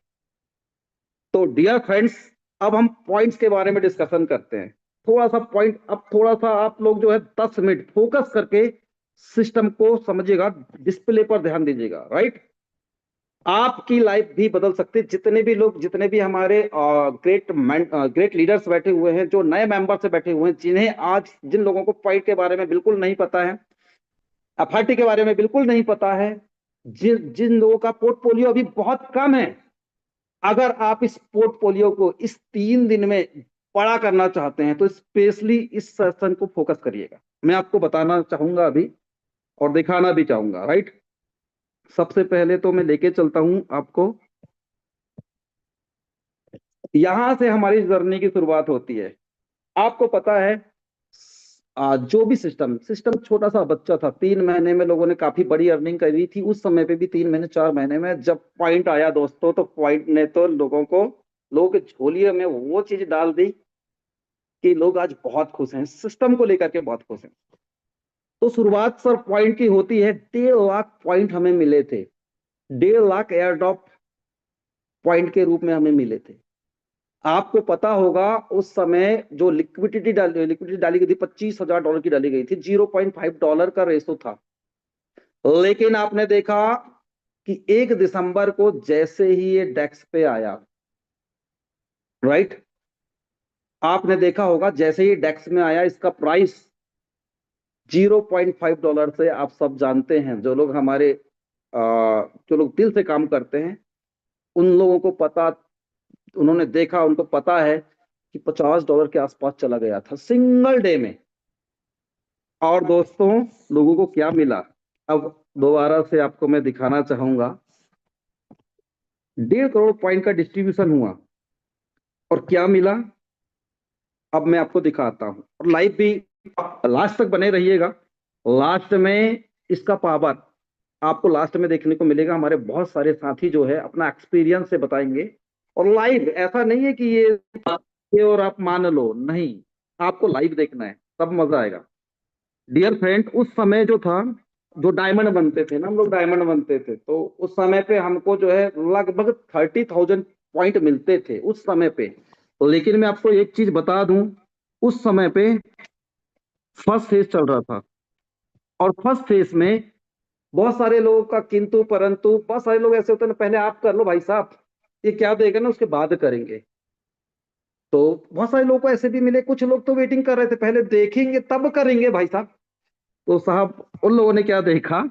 तो डियर फ्रेंड्स, अब हम पॉइंट्स के बारे में डिस्कशन करते हैं। थोड़ा सा पॉइंट, अब थोड़ा सा आप लोग जो है 10 मिनट फोकस करके सिस्टम को समझिएगा, डिस्प्ले पर ध्यान दीजिएगा, राइट। आपकी लाइफ भी बदल सकती है। जितने भी लोग, जितने भी हमारे ग्रेट लीडर्स बैठे हुए हैं, जो नए मेंबर से बैठे हुए हैं, जिन्हें आज, जिन लोगों को पॉइंट के बारे में बिल्कुल नहीं पता है, एफआरटी के बारे में बिल्कुल नहीं पता है, जिन जिन लोगों का पोर्टफोलियो अभी बहुत कम है, अगर आप इस पोर्टफोलियो को इस 3 दिन में बड़ा करना चाहते हैं तो स्पेशली इस सेशन को फोकस करिएगा। मैं आपको बताना चाहूंगा अभी और दिखाना भी चाहूंगा, राइट। सबसे पहले तो मैं लेके चलता हूं आपको, यहां से हमारी जर्नी की शुरुआत होती है। आपको पता है जो भी सिस्टम छोटा सा बच्चा था, 3 महीने में लोगों ने काफी बड़ी अर्निंग करी थी। उस समय पे भी 3 महीने 4 महीने में जब पॉइंट आया दोस्तों, तो पॉइंट ने तो लोगों के झोलियों में वो चीज डाल दी कि लोग आज बहुत खुश हैं, सिस्टम को लेकर के बहुत खुश हैं। तो शुरुआत सर पॉइंट की होती है। 1.5 लाख पॉइंट हमें मिले थे, 1.5 लाख एयरड्रॉप पॉइंट के रूप में हमें मिले थे। आपको पता होगा उस समय जो लिक्विडिटी डाली गई थी, $25,000 की डाली गई थी, $0.5 का रेशो था। लेकिन आपने देखा कि 1 दिसंबर को जैसे ही ये डेक्स पे आया, राइट, आपने देखा होगा जैसे ही डेक्स में आया, इसका प्राइस $0.5 से, आप सब जानते हैं, जो लोग हमारे जो लोग दिल से काम करते हैं उन लोगों को पता, उन्होंने देखा, उनको पता है कि $50 के आसपास चला गया था सिंगल डे में। और दोस्तों लोगों को क्या मिला, अब दोबारा से आपको मैं दिखाना चाहूंगा। 1.5 करोड़ पॉइंट का डिस्ट्रीब्यूशन हुआ और क्या मिला, अब मैं आपको दिखाता हूं। और लाइव भी लास्ट तक बने रहिएगा। लास्ट में इसका पावर आपको लास्ट में देखने को मिलेगा। हमारे बहुत सारे साथी जो है अपना एक्सपीरियंस से बताएंगे। और लाइव ऐसा नहीं है कि ये और आप मान लो, नहीं, आपको लाइव देखना है तब मजा आएगा। डियर फ्रेंड, उस समय जो था, जो डायमंड बनते थे ना, हम लोग डायमंड बनते थे, तो उस समय पे हमको जो है लगभग 30,000 पॉइंट मिलते थे उस समय पे। लेकिन मैं आपको एक चीज बता दूं, उस समय पे फर्स्ट फेज चल रहा था और फर्स्ट फेज में बहुत सारे लोगों का किंतु परंतु, बहुत सारे लोग ऐसे होते हैं ना, पहले आप कर लो भाई साहब, ये क्या देगा ना उसके बाद करेंगे। तो बहुत सारे लोगों को ऐसे भी मिले, कुछ लोग तो वेटिंग कर रहे थे, पहले देखेंगे तब करेंगे भाई साहब। तो साहब उन लोगों ने क्या देखा,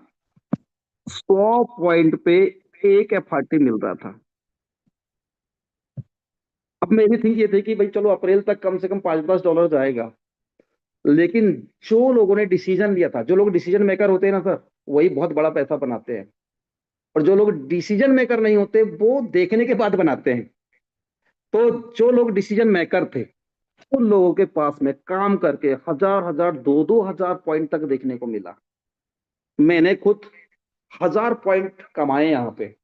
100 पॉइंट पे एक एफआरटी मिल रहा था। अब मेरी थिंक ये थी कि भाई चलो अप्रैल तक कम से कम $5-10 जाएगा। लेकिन जो लोगों ने डिसीजन लिया था, जो लोग डिसीजन मेकर होते हैं ना सर, वही बहुत बड़ा पैसा बनाते हैं। और जो लोग डिसीजन मेकर नहीं होते वो देखने के बाद बनाते हैं। तो जो लोग डिसीजन मेकर थे उन लोगों के पास में काम करके 1,000 2-2 हजार पॉइंट तक देखने को मिला। मैंने खुद 1,000 पॉइंट कमाए यहाँ पे,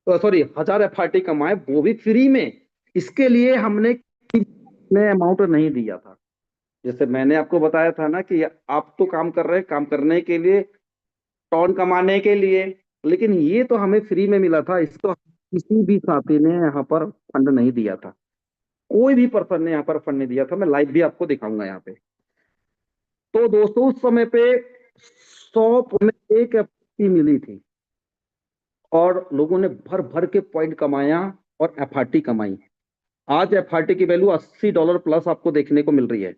सॉरी 1,000 एफआरटी कमाए, वो भी फ्री में। इसके लिए हमने अमाउंट नहीं दिया था। जैसे मैंने आपको बताया था ना कि आप तो काम कर रहे हैं, काम करने के लिए, टॉन कमाने के लिए, लेकिन ये तो हमें फ्री में मिला था। इसको किसी भी साथी ने यहाँ पर फंड नहीं दिया था, कोई भी पर्सन ने यहाँ पर फंड नहीं दिया था। मैं लाइव भी आपको दिखाऊंगा यहाँ पे। तो दोस्तों उस समय पे 100 में एक एफआरटी मिली थी और लोगों ने भर भर के पॉइंट कमाया और एफआरटी कमाई। आज एफआरटी की वैल्यू $80 प्लस आपको देखने को मिल रही है।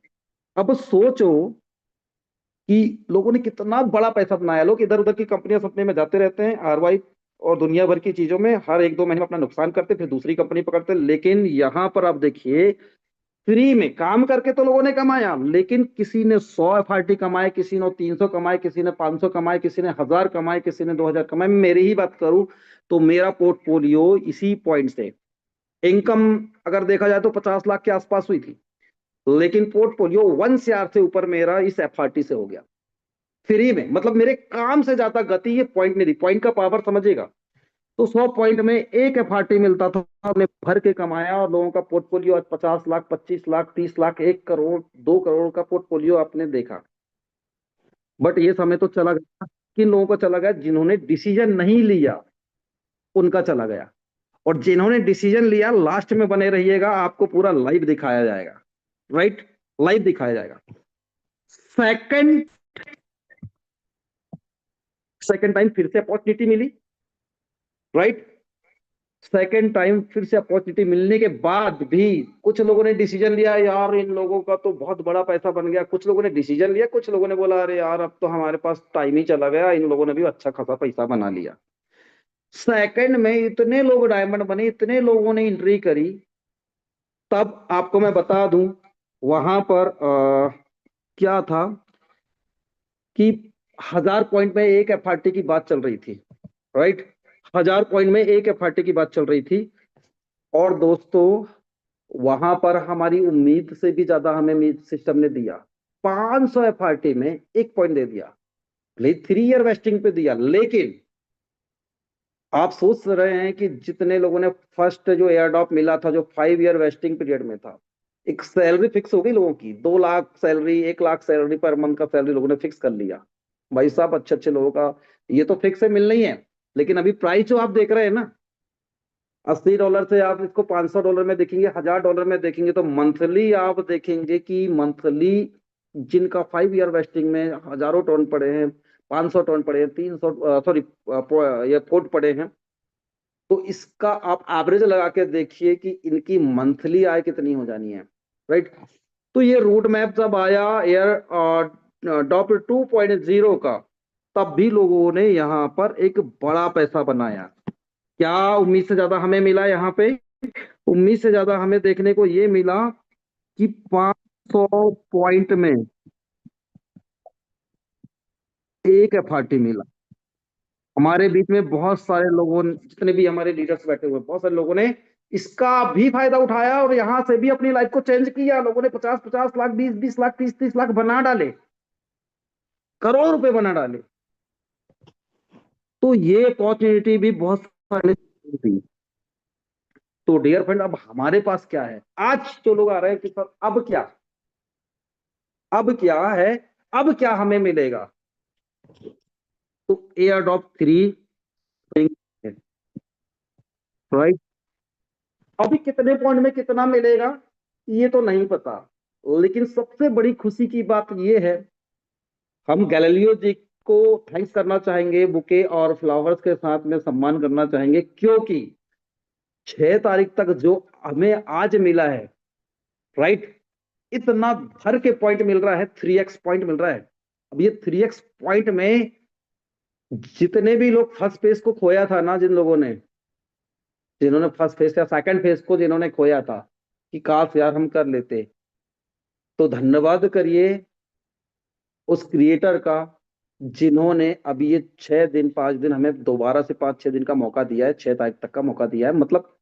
अब सोचो कि लोगों ने कितना बड़ा पैसा बनाया। लोग इधर उधर की कंपनियां सपने में जाते रहते हैं, आरवाई और दुनिया भर की चीजों में, हर 1-2 महीने में अपना नुकसान करते, फिर दूसरी कंपनी पकड़ते। लेकिन यहाँ पर आप देखिए, फ्री में काम करके तो लोगों ने कमाया, लेकिन किसी ने 100 एफआरटी कमाए, किसी ने 300 कमाए, किसी ने 500 कमाए, किसी ने 1,000 कमाए, किसी ने 2,000 कमाए। मेरी ही बात करूं तो मेरा पोर्टफोलियो इसी पॉइंट से, इनकम अगर देखा जाए तो 50 लाख के आसपास हुई थी, लेकिन पोर्टफोलियो 1 CR से ऊपर मेरा इस एफआरटी से हो गया फ्री में। मतलब मेरे काम से ज्यादा गति ये पॉइंट नहीं दी। पॉइंट का पावर समझिएगा। तो 100 पॉइंट में एक एफआरटी मिलता था, हमने भर के कमाया और लोगों का पोर्टफोलियो आज 50 लाख, 25 लाख, 30 लाख, 1 करोड़, 2 करोड़ का पोर्टफोलियो आपने देखा। बट ये समय तो चला गया। किन लोगों का चला गया? जिन्होंने डिसीजन नहीं लिया उनका चला गया। और जिन्होंने डिसीजन लिया, लास्ट में बने रहिएगा, आपको पूरा लाइव दिखाया जाएगा, राइट, लाइव दिखाया जाएगा। सेकंड टाइम फिर से अपॉर्चुनिटी मिली, राइट। सेकंड टाइम फिर से अपॉर्चुनिटी मिलने के बाद भी कुछ लोगों ने डिसीजन लिया, यार इन लोगों का तो बहुत बड़ा पैसा बन गया। कुछ लोगों ने डिसीजन लिया, कुछ लोगों ने बोला अरे यार अब तो हमारे पास टाइम ही चला गया, इन लोगों ने भी अच्छा खासा पैसा बना लिया। सेकंड में इतने लोग डायमंड बने, इतने लोगों ने एंट्री करी। तब आपको मैं बता दूं वहां पर क्या था कि 1000 पॉइंट में एक एफआरटी की बात चल रही थी, राइट। 1000 पॉइंट में एक एफआरटी की बात चल रही थी। और दोस्तों वहां पर हमारी उम्मीद से भी ज्यादा हमें सिस्टम ने दिया। 500 एफआरटी में 1 पॉइंट दे दिया, भले 3 ईयर वेस्टिंग पे दिया। लेकिन आप सोच रहे हैं कि जितने लोगों ने फर्स्ट जो एयर ड्रॉप मिला था, जो 5 ईयर वेस्टिंग पीरियड में था, एक सैलरी फिक्स हो गई लोगों की, 2 lakh salary, 1 lakh salary per month का सैलरी लोगों ने फिक्स कर लिया। भाई साहब अच्छे अच्छे लोगों का ये तो फिक्स है, मिल नहीं है। लेकिन अभी प्राइस जो आप देख रहे हैं ना, $80 से आप इसको $500 में देखेंगे, $1000 में देखेंगे, तो मंथली आप देखेंगे कि मंथली जिनका 5 ईयर वेस्टिंग में हजारों टन पड़े हैं, 500 टन पड़े हैं, 300 सॉरी ये फुट पड़े हैं, तो इसका आप एवरेज लगा के देखिए कि इनकी मंथली आय कितनी हो जानी है, राइट। तो ये रूट मैप जब आया एयर डॉप 2.0 का, तब भी लोगों ने यहाँ पर एक बड़ा पैसा बनाया। क्या उम्मीद से ज्यादा हमें मिला यहाँ पे? उम्मीद से ज्यादा हमें देखने को ये मिला कि 500 पॉइंट में एक एफआरटी मिला। हमारे बीच में बहुत सारे लोगों ने, जितने भी हमारे लीडर्स बैठे हुए, बहुत सारे लोगों ने इसका भी फायदा उठाया और यहाँ से भी अपनी लाइफ को चेंज किया। लोगों ने 50-50 लाख, 20-20 लाख, 30-30 लाख बना डाले, करोड़ रुपए बना डाले। तो ये अपॉर्चुनिटी भी बहुत सारे थी। तो डियर फ्रेंड, अब हमारे पास क्या है? आज जो लोग आ रहे हैं कि सर अब क्या, अब क्या है, अब क्या हमें मिलेगा? तो एयर ड्रॉप 3, राइट। अभी कितने पॉइंट में कितना मिलेगा ये तो नहीं पता, लेकिन सबसे बड़ी खुशी की बात ये है, हम गैलीलियो जी को थैंक्स करना चाहेंगे, बुके और फ्लावर्स के साथ में सम्मान करना चाहेंगे, क्योंकि 6 तारीख तक जो हमें आज मिला है, राइट, इतना भर के पॉइंट मिल रहा है, 3x पॉइंट मिल रहा है। अब ये 3x पॉइंट में जितने भी लोग फर्स्ट फेज को खोया था ना, जिन्होंने फर्स्ट फेज या सेकंड फेज को जिन्होंने खोया था कि काश यार हम कर लेते, तो धन्यवाद करिए उस क्रिएटर का, जिन्होंने अभी ये 6 दिन 5 दिन हमें दोबारा से 5-6 दिन का मौका दिया है, 6 तारीख तक का मौका दिया है। मतलब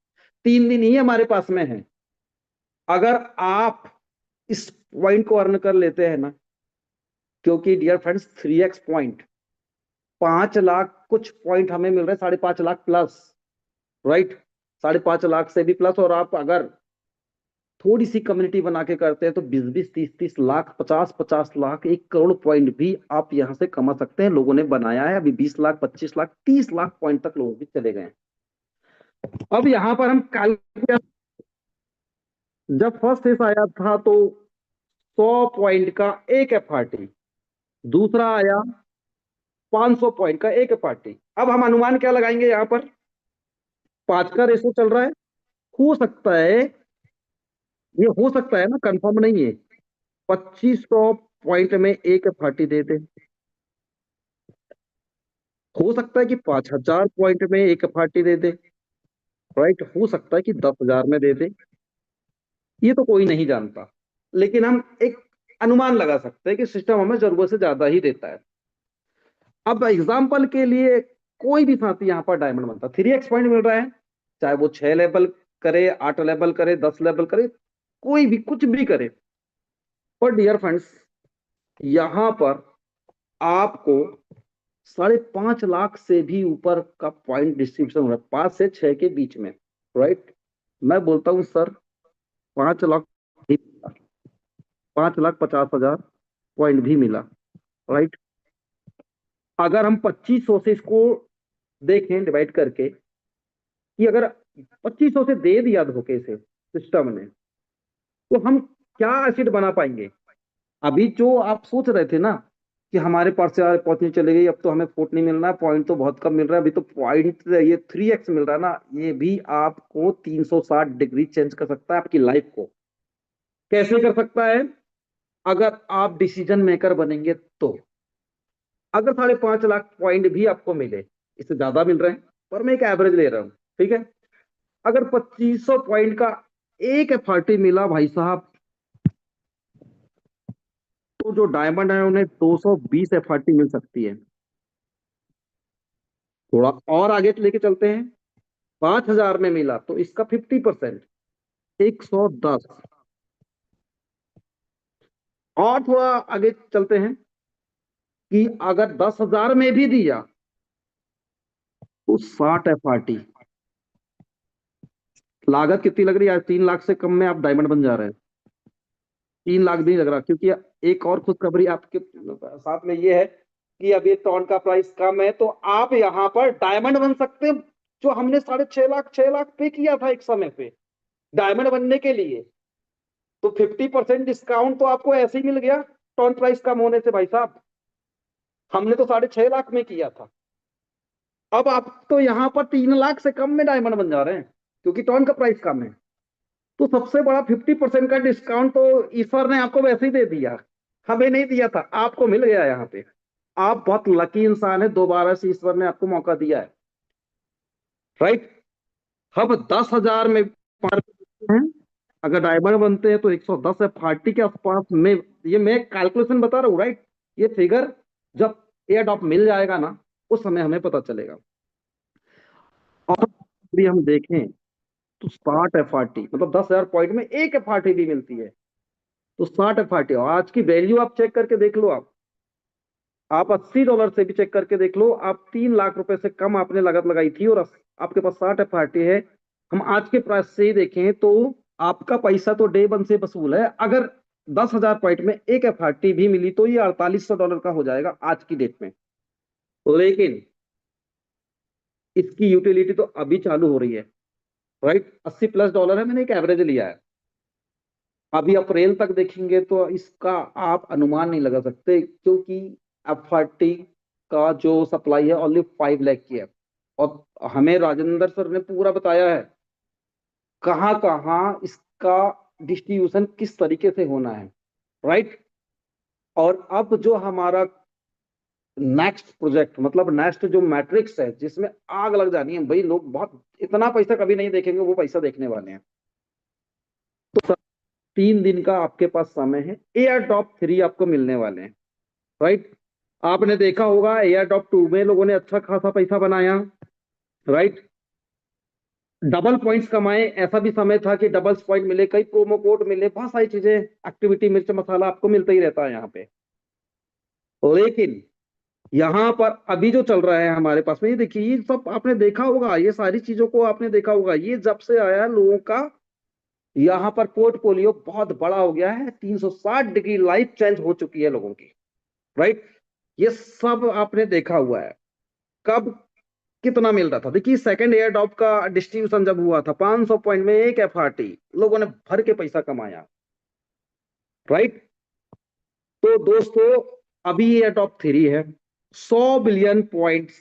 3 दिन ही हमारे पास में है। अगर आप इस पॉइंट को अर्न कर लेते हैं ना, क्योंकि dear friends 3x point, 5 lakh कुछ पॉइंट हमें मिल रहे हैं, 5.5 लाख प्लस, राइट, 5.5 लाख से भी प्लस। और आप अगर थोड़ी सी कम्युनिटी बना के करते हैं तो 20-20, 30-30 लाख, 50-50 लाख, 1 करोड़ पॉइंट भी आप यहां से कमा सकते हैं। लोगों ने बनाया है, अभी 20 लाख, 25 लाख, 30 लाख पॉइंट तक लोग भी चले गए। अब यहां पर हम कैलकुलेट, जब फर्स्ट फेस आया था तो 100 पॉइंट का एक एफआरटी, दूसरा आया 500 पॉइंट का एक एफआरटी। अब हम अनुमान क्या लगाएंगे? यहां पर 5 का रेशो चल रहा है। हो सकता है, ये हो सकता है ना, कंफर्म नहीं है, 2500 पॉइंट में एक एफआरटी दे दे। हो सकता है कि 5000 पॉइंट में एक एफआरटी दे दे, राइट। हो सकता है कि 10,000 में दे दे, ये तो कोई नहीं जानता। लेकिन हम एक अनुमान लगा सकते हैं कि सिस्टम हमें जरूरत से ज्यादा ही देता है। अब एग्जाम्पल के लिए, कोई भी साथी यहाँ पर डायमंड बनता, 3x पॉइंट मिल रहा है, चाहे वो 6 लेवल करे, 8 लेवल करे, 10 लेवल करे, कोई भी कुछ भी करे। पर डियर फ्रेंड्स, यहां पर आपको 5.5 लाख से भी ऊपर का पॉइंट डिस्ट्रीब्यूशन हो रहा है, 5 से 6 के बीच में, राइट। मैं बोलता हूं सर 5 लाख, 5,50,000 पॉइंट भी मिला, राइट। अगर हम 2500 से इसको देखें डिवाइड करके, कि अगर 2500 से दे दिया धोखे से सिस्टम ने, तो हम क्या एसिड बना पाएंगे? अभी जो आप सोच रहे थे ना कि हमारे पास से यार अपॉर्चुनिटी चली गई, अब तो हमें फुट नहीं मिल रहा है, पॉइंट तो बहुत कम मिल रहा है, अभी तो पॉइंट ये 3x मिल रहा है ना, ये भी आपको 360 डिग्री चेंज कर सकता है आपकी लाइफ को। कैसे कर सकता है? अगर आप डिसीजन मेकर बनेंगे तो। अगर 5.5 लाख पॉइंट भी आपको मिले, इससे ज्यादा मिल रहे हैं पर मैं एक एवरेज ले रहा हूं, ठीक है। अगर 2500 पॉइंट का एक एफआरटी मिला भाई साहब, तो जो डायमंड है उन्हें 220 एफआरटी मिल सकती है। थोड़ा और आगे लेके चलते हैं, 5,000 में मिला तो इसका 50%, 110। और थोड़ा आगे चलते हैं कि अगर 10,000 में भी दिया तो 60 एफआरटी। लागत कितनी लग रही है आज? 3 लाख से कम में आप डायमंड बन जा रहे हैं। 3 लाख भी नहीं लग रहा, क्योंकि एक और खुशखबरी आपके साथ में ये है कि अभी टॉन का प्राइस कम है, तो आप यहाँ पर डायमंड बन सकते हैं। जो हमने 6.5 लाख पे किया था एक समय पे डायमंड बनने के लिए, तो 50% डिस्काउंट तो आपको ऐसे ही मिल गया टॉन प्राइस कम होने से। भाई साहब, हमने तो 6.5 लाख में किया था, अब आप तो यहाँ पर 3 लाख से कम में डायमंड बन जा रहे हैं क्योंकि टॉन का प्राइस कम है। तो सबसे बड़ा 50% का डिस्काउंट तो ईश्वर ने आपको वैसे ही दे दिया, हमें नहीं दिया था, आपको मिल गया यहाँ पे। आप बहुत लकी इंसान है, दोबारा से ईश्वर ने आपको मौका दिया है, राइट। अब 10,000 में पार हैं, अगर डायमंड बनते हैं तो 110 एफआरटी के आसपास में, ये मैं कैलकुलेशन बता रहा हूँ, राइट। ये फिगर जब एयर ड्रॉप मिल जाएगा ना, उस समय हमें पता चलेगा। और भी हम देखें तो 60 एफआरटी मतलब 10,000 पॉइंट में एक एफआरटी भी मिलती है, तो 60 एफआरटी। और आज की वैल्यू आप चेक करके देख लो, आप $80 से भी चेक करके देख लो, आप 3 लाख रुपए से कम आपने लागत लगाई थी और आपके पास 60 एफआरटी है। हम आज के प्राइस से ही देखें तो आपका पैसा तो डे वन से वसूल है। अगर 10,000 पॉइंट में एक एफआरटी भी मिली तो ये $4800 का हो जाएगा आज की डेट में। लेकिन इसकी यूटिलिटी तो अभी चालू हो रही है, राइट। $80+ है, मैंने एक एवरेज लिया है। अभी अप्रैल तक देखेंगे तो इसका आप अनुमान नहीं लगा सकते, क्योंकि एफआरटी का जो सप्लाई है ओनली 5 लाख की है। और हमें राजेंद्र सर ने पूरा बताया है कहाँ कहाँ इसका डिस्ट्रीब्यूशन किस तरीके से होना है, राइट। और अब जो हमारा नेक्स्ट प्रोजेक्ट, मतलब नेक्स्ट जो मैट्रिक्स है जिसमें आग लग जानी है भाई, लोग बहुत इतना पैसा कभी नहीं देखेंगे, वो पैसा देखने वाले हैं। तो 3 दिन का आपके पास समय है, एयर ड्रॉप 3 आपको मिलने वाले हैं, राइट। आपने देखा होगा एयर ड्रॉप 2 में लोगों ने अच्छा खासा पैसा बनाया, राइट। डबल पॉइंट्स कमाए, ऐसा भी समय था कि डबल पॉइंट मिले, कई प्रोमो कोड मिले, बहुत सारी चीजें, एक्टिविटी मिर्च मसाला आपको मिलता ही रहता है यहाँ पे। लेकिन यहाँ पर अभी जो चल रहा है हमारे पास में, ये देखिए, ये सब आपने देखा होगा, ये सारी चीजों को आपने देखा होगा। ये जब से आया लोगों का यहाँ पर पोर्टफोलियो बहुत बड़ा हो गया है, 360 डिग्री लाइफ चेंज हो चुकी है लोगों की, राइट। ये सब आपने देखा हुआ है। कब कितना मिल रहा था, देखिए सेकंड एयर ड्रॉप का डिस्ट्रीब्यूशन जब हुआ था 500 पॉइंट में एक एफआरटी, लोगों ने भर के पैसा कमाया, राइट। तो दोस्तों अभी एयर ड्रॉप 3 है, 100 बिलियन पॉइंट्स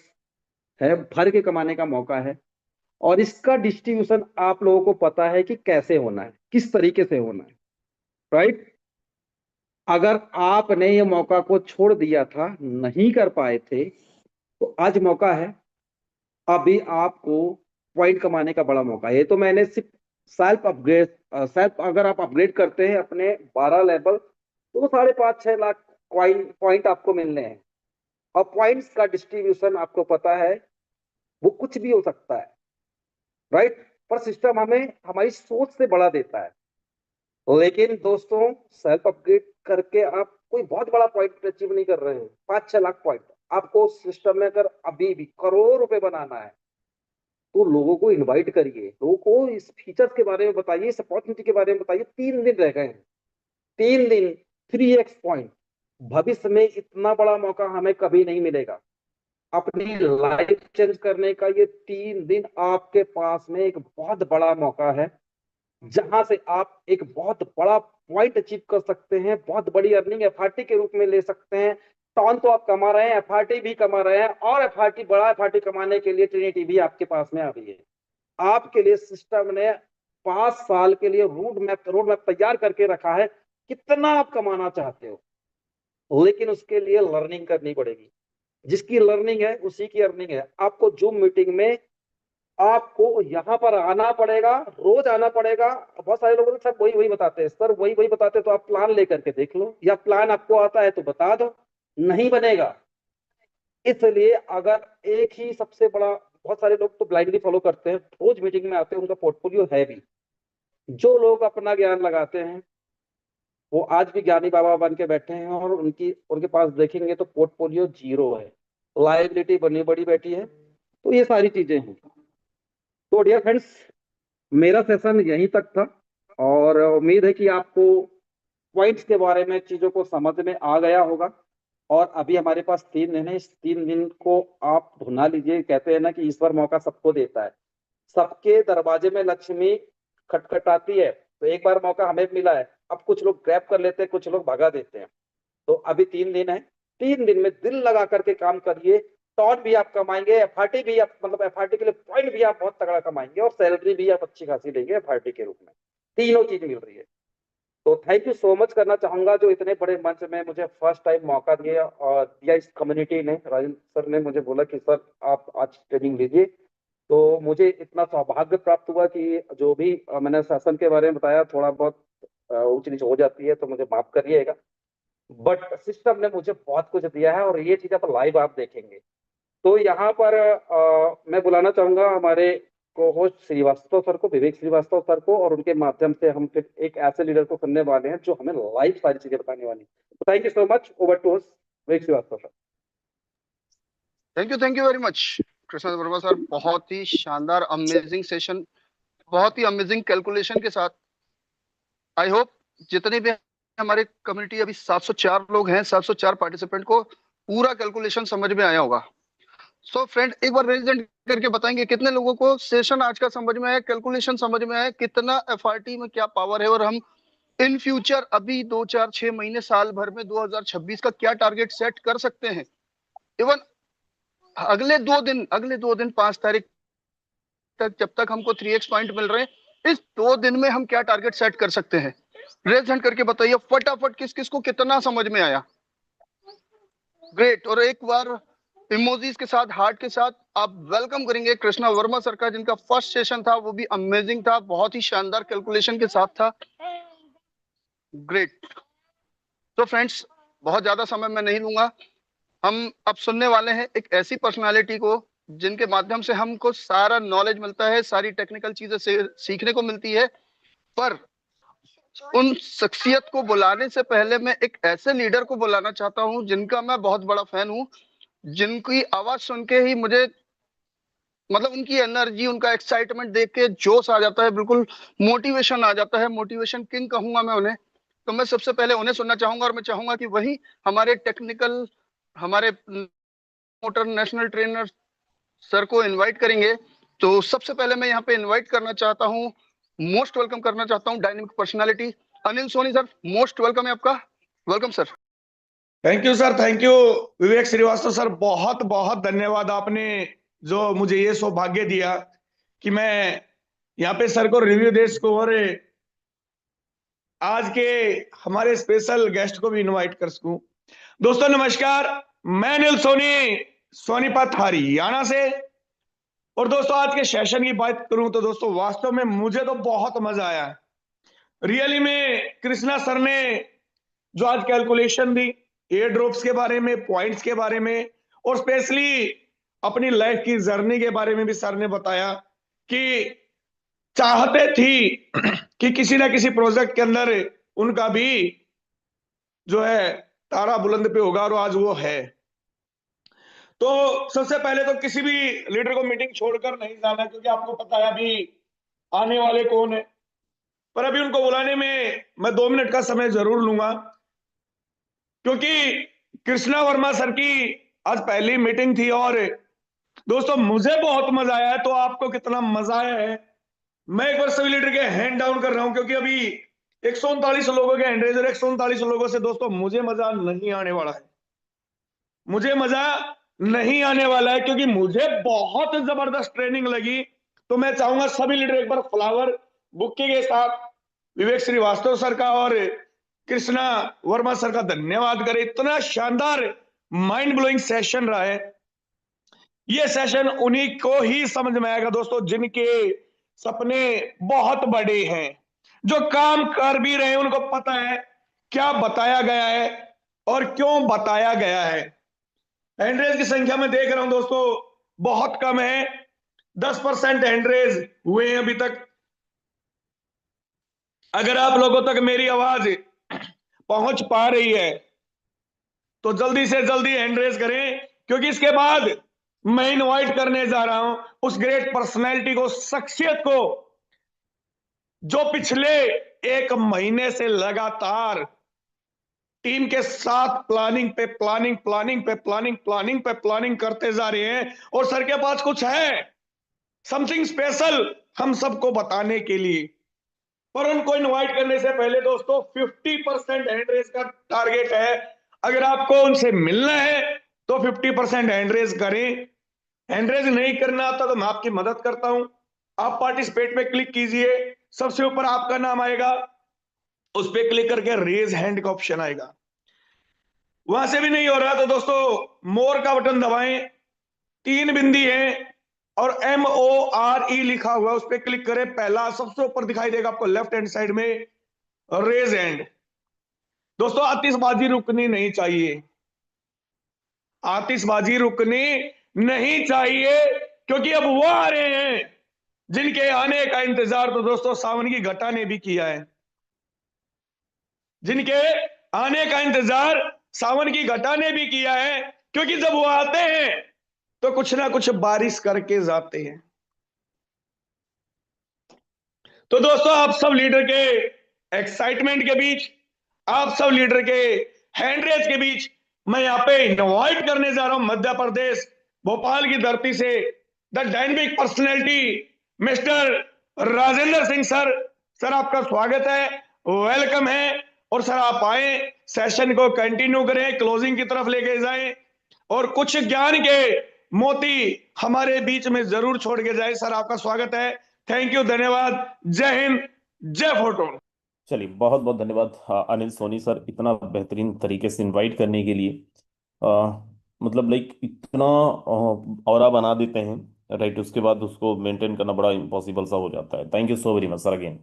है, भर के कमाने का मौका है। और इसका डिस्ट्रीब्यूशन आप लोगों को पता है कि कैसे होना है, किस तरीके से होना है, राइट। अगर आपने ये मौका को छोड़ दिया था, नहीं कर पाए थे, तो आज मौका है। अभी आपको पॉइंट कमाने का बड़ा मौका है। ये तो मैंने सिर्फ सेल्फ अपग्रेड, सेल्फ अगर आप अपग्रेड करते हैं अपने 12 लेवल, तो 5.5-6 लाख पॉइंट आपको मिलने हैं। और पॉइंट्स का डिस्ट्रीब्यूशन आपको पता है, वो कुछ भी हो सकता है, राइट। पर सिस्टम हमें हमारी सोच से बड़ा देता है। लेकिन दोस्तों सेल्फ अपग्रेड करके आप कोई बहुत बड़ा पॉइंट अचीव नहीं कर रहे हैं। 5-6 लाख पॉइंट आपको सिस्टम में अगर अभी भी करोड़ रुपए बनाना है, तो लोगों को इनवाइट करिए, लोगों को इस फीचर्स के बारे में बताइए, इस अपॉर्चुनिटी के बारे में बताइए। 3 दिन रह गए हैं, 3 दिन 3x पॉइंट। भविष्य में इतना बड़ा मौका हमें कभी नहीं मिलेगा। अपनी लाइफ चेंज करने का ये 3 दिन आपके पास में एक बहुत बड़ा मौका है, जहां से आप एक बहुत बड़ा पॉइंट अचीव कर सकते हैं, बहुत बड़ी अर्निंग एफआरटी के रूप में ले सकते हैं। टॉन तो आप कमा रहे हैं, एफआरटी भी कमा रहे हैं, और एफआरटी बड़ा एफआरटी कमाने के लिए ट्रिनिटी भी आपके पास में आ रही है। आपके लिए सिस्टम ने 5 साल के लिए रोड मैप तैयार करके रखा है, कितना आप कमाना चाहते हो। लेकिन उसके लिए लर्निंग करनी पड़ेगी। जिसकी लर्निंग है उसी की अर्निंग है। आपको जूम मीटिंग में आपको यहाँ पर आना पड़ेगा, रोज आना पड़ेगा। बहुत सारे लोग सब वही वही बताते हैं सर, वही वही बताते हैं, तो आप प्लान लेकर के देख लो, या प्लान आपको आता है तो बता दो, नहीं बनेगा। इसलिए अगर एक ही सबसे बड़ा, बहुत सारे लोग तो ब्लाइंडली फॉलो करते हैं, रोज मीटिंग में आते हैं, उनका पोर्टफोलियो है भी। जो लोग अपना ज्ञान लगाते हैं वो आज भी ज्ञानी बाबा बन के बैठे हैं, और उनके पास देखेंगे तो पोर्टफोलियो जीरो है, लायबिलिटी बनी बड़ी बैठी है। तो ये सारी चीजें हैं। तो डियर फ्रेंड्स, मेरा सेशन यहीं तक था, और उम्मीद है कि आपको पॉइंट्स के बारे में चीजों को समझ में आ गया होगा। और अभी हमारे पास 3 दिन है, इस 3 दिन को आप भुना लीजिए। कहते हैं ना कि ईश्वर मौका सबको देता है, सबके दरवाजे में लक्ष्मी खटखटाती है। तो एक बार मौका हमें मिला है, अब कुछ लोग ग्रैब कर लेते हैं, कुछ लोग भगा देते हैं। तो अभी 3 दिन है, 3 दिन में दिल लगा करके काम करिए। टॉन भी आप कमाएंगे, एफआरटी भी आप, मतलब एफआरटी के लिए पॉइंट भी आप बहुत तगड़ा कमाएंगे, और सैलरी भी आप अच्छी खासी लेंगे एफआरटी के रूप में। तीनों चीज मिल रही है। तो थैंक यू सो मच करना चाहूंगा जो इतने बड़े मंच में मुझे फर्स्ट टाइम मौका दिया, और दिया इस कम्युनिटी ने। राजेंद्र सर ने मुझे बोला कि सर आप आज ट्रेनिंग लीजिए, तो मुझे इतना सौभाग्य प्राप्त हुआ कि जो भी मैंने शासन के बारे में बताया, थोड़ा बहुत ऊंच नीच हो जाती है तो मुझे माफ करिएगा, बट सिस्टम ने मुझे बहुत कुछ दिया है, और ये चीजें पर लाइव आप देखेंगे। तो यहाँ पर मैं बुलाना चाहूंगा हमारे को होस्ट श्रीवास्तव सर को, विवेक श्रीवास्तव सर को, और उनके माध्यम से हम फिर एक ऐसे लीडर को सुनने वाले हैं जो हमें लाइव सारी चीजें बताने वाली है। तो thank you so much, over to host Vivek Shrivastava sir. Thank you very much Krishna Verma sir, बहुत ही शानदार अमेजिंग सेशन, बहुत ही अमेजिंग कैलकुलेशन के साथ। आई होप जितने भी हमारे कम्युनिटी अभी 704 लोग हैं, 704 पार्टिसिपेंट को पूरा कैलकुलेशन समझ में आया होगा। सो फ्रेंड, एक बार रेज करके बताएंगे कितने लोगों को सेशन आज का समझ में आया, कैलकुलेशन समझ में आया, कितना एफआरटी में क्या पावर है, और हम इन फ्यूचर अभी 2 4 6 महीने साल भर में 2026 का क्या टारगेट सेट कर सकते हैं। इवन अगले 2 दिन 5 तारीख तक, जब तक हमको 3x पॉइंट मिल रहे हैं, इस 2 दिन में हम क्या टारगेट सेट कर सकते हैं। रेज हैंड करके बताइए फटाफट किस किस को कितना समझ में आया। ग्रेट। और एक बार इमोजीज के साथ, हार्ट के साथ आप वेलकम करेंगे कृष्णा वर्मा सर का, जिनका फर्स्ट सेशन था वो भी अमेजिंग था, बहुत ही शानदार कैलकुलेशन के साथ था। ग्रेट। तो फ्रेंड्स, बहुत ज्यादा समय मैं नहीं लूंगा, हम अब सुनने वाले हैं एक ऐसी पर्सनालिटी को जिनके माध्यम से हमको सारा नॉलेज मिलता है, सारी टेक्निकल चीजें सीखने को मिलती है। पर उन शख्सियत को बुलाने से पहले मैं एक ऐसे लीडर को बुलाना चाहता हूं जिनका मैं बहुत बड़ा फैन हूं, जिनकी आवाज सुन के ही मुझे, मतलब उनकी एनर्जी, उनका एक्साइटमेंट देख के जोश आ जाता है, बिल्कुल मोटिवेशन आ जाता है। मोटिवेशन किंग कहूंगा मैं उन्हें। तो मैं सबसे पहले उन्हें सुनना चाहूंगा, और मैं चाहूंगा कि वही हमारे टेक्निकल, हमारे मोटर नेशनल ट्रेनर सर को इनवाइट करेंगे। तो सबसे पहले मैं यहाँ पे इनवाइट करना चाहता हूँ, मोस्ट वेलकम करना चाहता हूँ dynamic personality Anil Soni sir. Most welcome है आपका, welcome sir. Thank you sir, thank you Vivek Shrivastava sir, बहुत बहुत धन्यवाद। आपने जो मुझे ये सौभाग्य दिया कि मैं यहाँ पे सर को रिव्यू दे सकूं, और आज के हमारे स्पेशल गेस्ट को भी इनवाइट कर सकूं। दोस्तों नमस्कार, मैं अनिल सोनी, सोनीपत हरियाणा से। और दोस्तों आज के सेशन की बात करूं तो दोस्तों वास्तव में मुझे तो बहुत मजा आया। रियली में कृष्णा सर ने जो आज कैलकुलेशन दी, एयर ड्रॉप्स के बारे में, पॉइंट्स के बारे में, और स्पेशली अपनी लाइफ की जर्नी के बारे में भी सर ने बताया कि चाहते थी कि किसी ना किसी प्रोजेक्ट के अंदर उनका भी जो है तारा बुलंद पे होगा, और आज वो है। तो सबसे पहले तो किसी भी लीडर को मीटिंग छोड़कर नहीं जाना, क्योंकि आपको पता है अभी आने वाले कौन है। पर अभी उनको बुलाने में मैं 2 मिनट का समय जरूर लूंगा, क्योंकि कृष्णा वर्मा सर की आज पहली मीटिंग थी। और दोस्तों मुझे बहुत मजा आया है, तो आपको कितना मजा आया है मैं एक बार सभी लीडर के हैंड डाउन कर रहा हूं, क्योंकि अभी 139 लोगों के हैंड रेज, और 139 लोगों से दोस्तों मुझे मजा नहीं आने वाला है, मुझे मजा नहीं आने वाला है, क्योंकि मुझे बहुत जबरदस्त ट्रेनिंग लगी। तो मैं चाहूंगा सभी लीडर एक बार फ्लावर बुक्के के साथ विवेक श्रीवास्तव सर का और कृष्णा वर्मा सर का धन्यवाद करें। इतना शानदार माइंड ब्लोइंग सेशन रहा है। ये सेशन उन्हीं को ही समझ में आएगा दोस्तों, जिनके सपने बहुत बड़े हैं, जो काम कर भी रहे हैं, उनको पता है क्या बताया गया है और क्यों बताया गया है। हैंडरेज की संख्या में देख रहा हूं दोस्तों बहुत कम है, 10% हैंडरेज हुए हैं अभी तक। अगर आप लोगों तक मेरी आवाज पहुंच पा रही है तो जल्दी से जल्दी हैंडरेज करें, क्योंकि इसके बाद मैं इनवाइट करने जा रहा हूं उस ग्रेट पर्सनैलिटी को, शख्सियत को, जो पिछले 1 महीने से लगातार टीम के साथ प्लानिंग पे प्लानिंग, प्लानिंग पे प्लानिंग, प्लानिंग पे प्लानिंग करते जा रहे हैं, और सर के पास कुछ है, समथिंग स्पेशल हम सबको बताने के लिए। पर उनको इनवाइट करने से पहले दोस्तों 50% हैंड रेस का टारगेट है। अगर आपको उनसे मिलना है तो 50% हैंड रेस करें। हैंड रेस नहीं करना आता तो मैं आपकी मदद करता हूं। आप पार्टिसिपेट पे क्लिक कीजिए, सबसे ऊपर आपका नाम आएगा, उस पर क्लिक करके रेज हैंड का ऑप्शन आएगा। वहां से भी नहीं हो रहा तो दोस्तों मोर का बटन दबाएं, 3 बिंदी है और MORE लिखा हुआ है, उस पर क्लिक करें। पहला सबसे ऊपर दिखाई देगा आपको लेफ्ट हैंड साइड में रेज हैंड। दोस्तों आतिशबाजी रुकनी नहीं चाहिए, आतिशबाजी रुकनी नहीं चाहिए, क्योंकि अब वो आ रहे हैं जिनके आने का इंतजार तो दोस्तों सावन की घटा ने भी किया है, जिनके आने का इंतजार सावन की घटा ने भी किया है, क्योंकि जब वो आते हैं तो कुछ ना कुछ बारिश करके जाते हैं। तो दोस्तों आप सब लीडर के एक्साइटमेंट के बीच, आप सब लीडर के हैंडरेज के बीच, मैं यहां पे इनवाइट करने जा रहा हूं मध्य प्रदेश भोपाल की धरती से the dynamic personality mister Rajendra Singh sir. Sir आपका स्वागत है, वेलकम है, और सर आप आए, सेशन को कंटिन्यू करें, क्लोजिंग की तरफ लेके जाएं और कुछ ज्ञान के मोती हमारे बीच में जरूर छोड़ के जाए। सर आपका स्वागत है, थैंक यू, धन्यवाद, जय हिंद, जय फोटोन। चलिए बहुत बहुत धन्यवाद अनिल सोनी सर, इतना बेहतरीन तरीके से इनवाइट करने के लिए। मतलब लाइक इतना ऑरा बना देते हैं, राइट, उसके बाद उसको मेंटेन करना बड़ा इम्पॉसिबल सा हो जाता है। Thank you so very much sir again,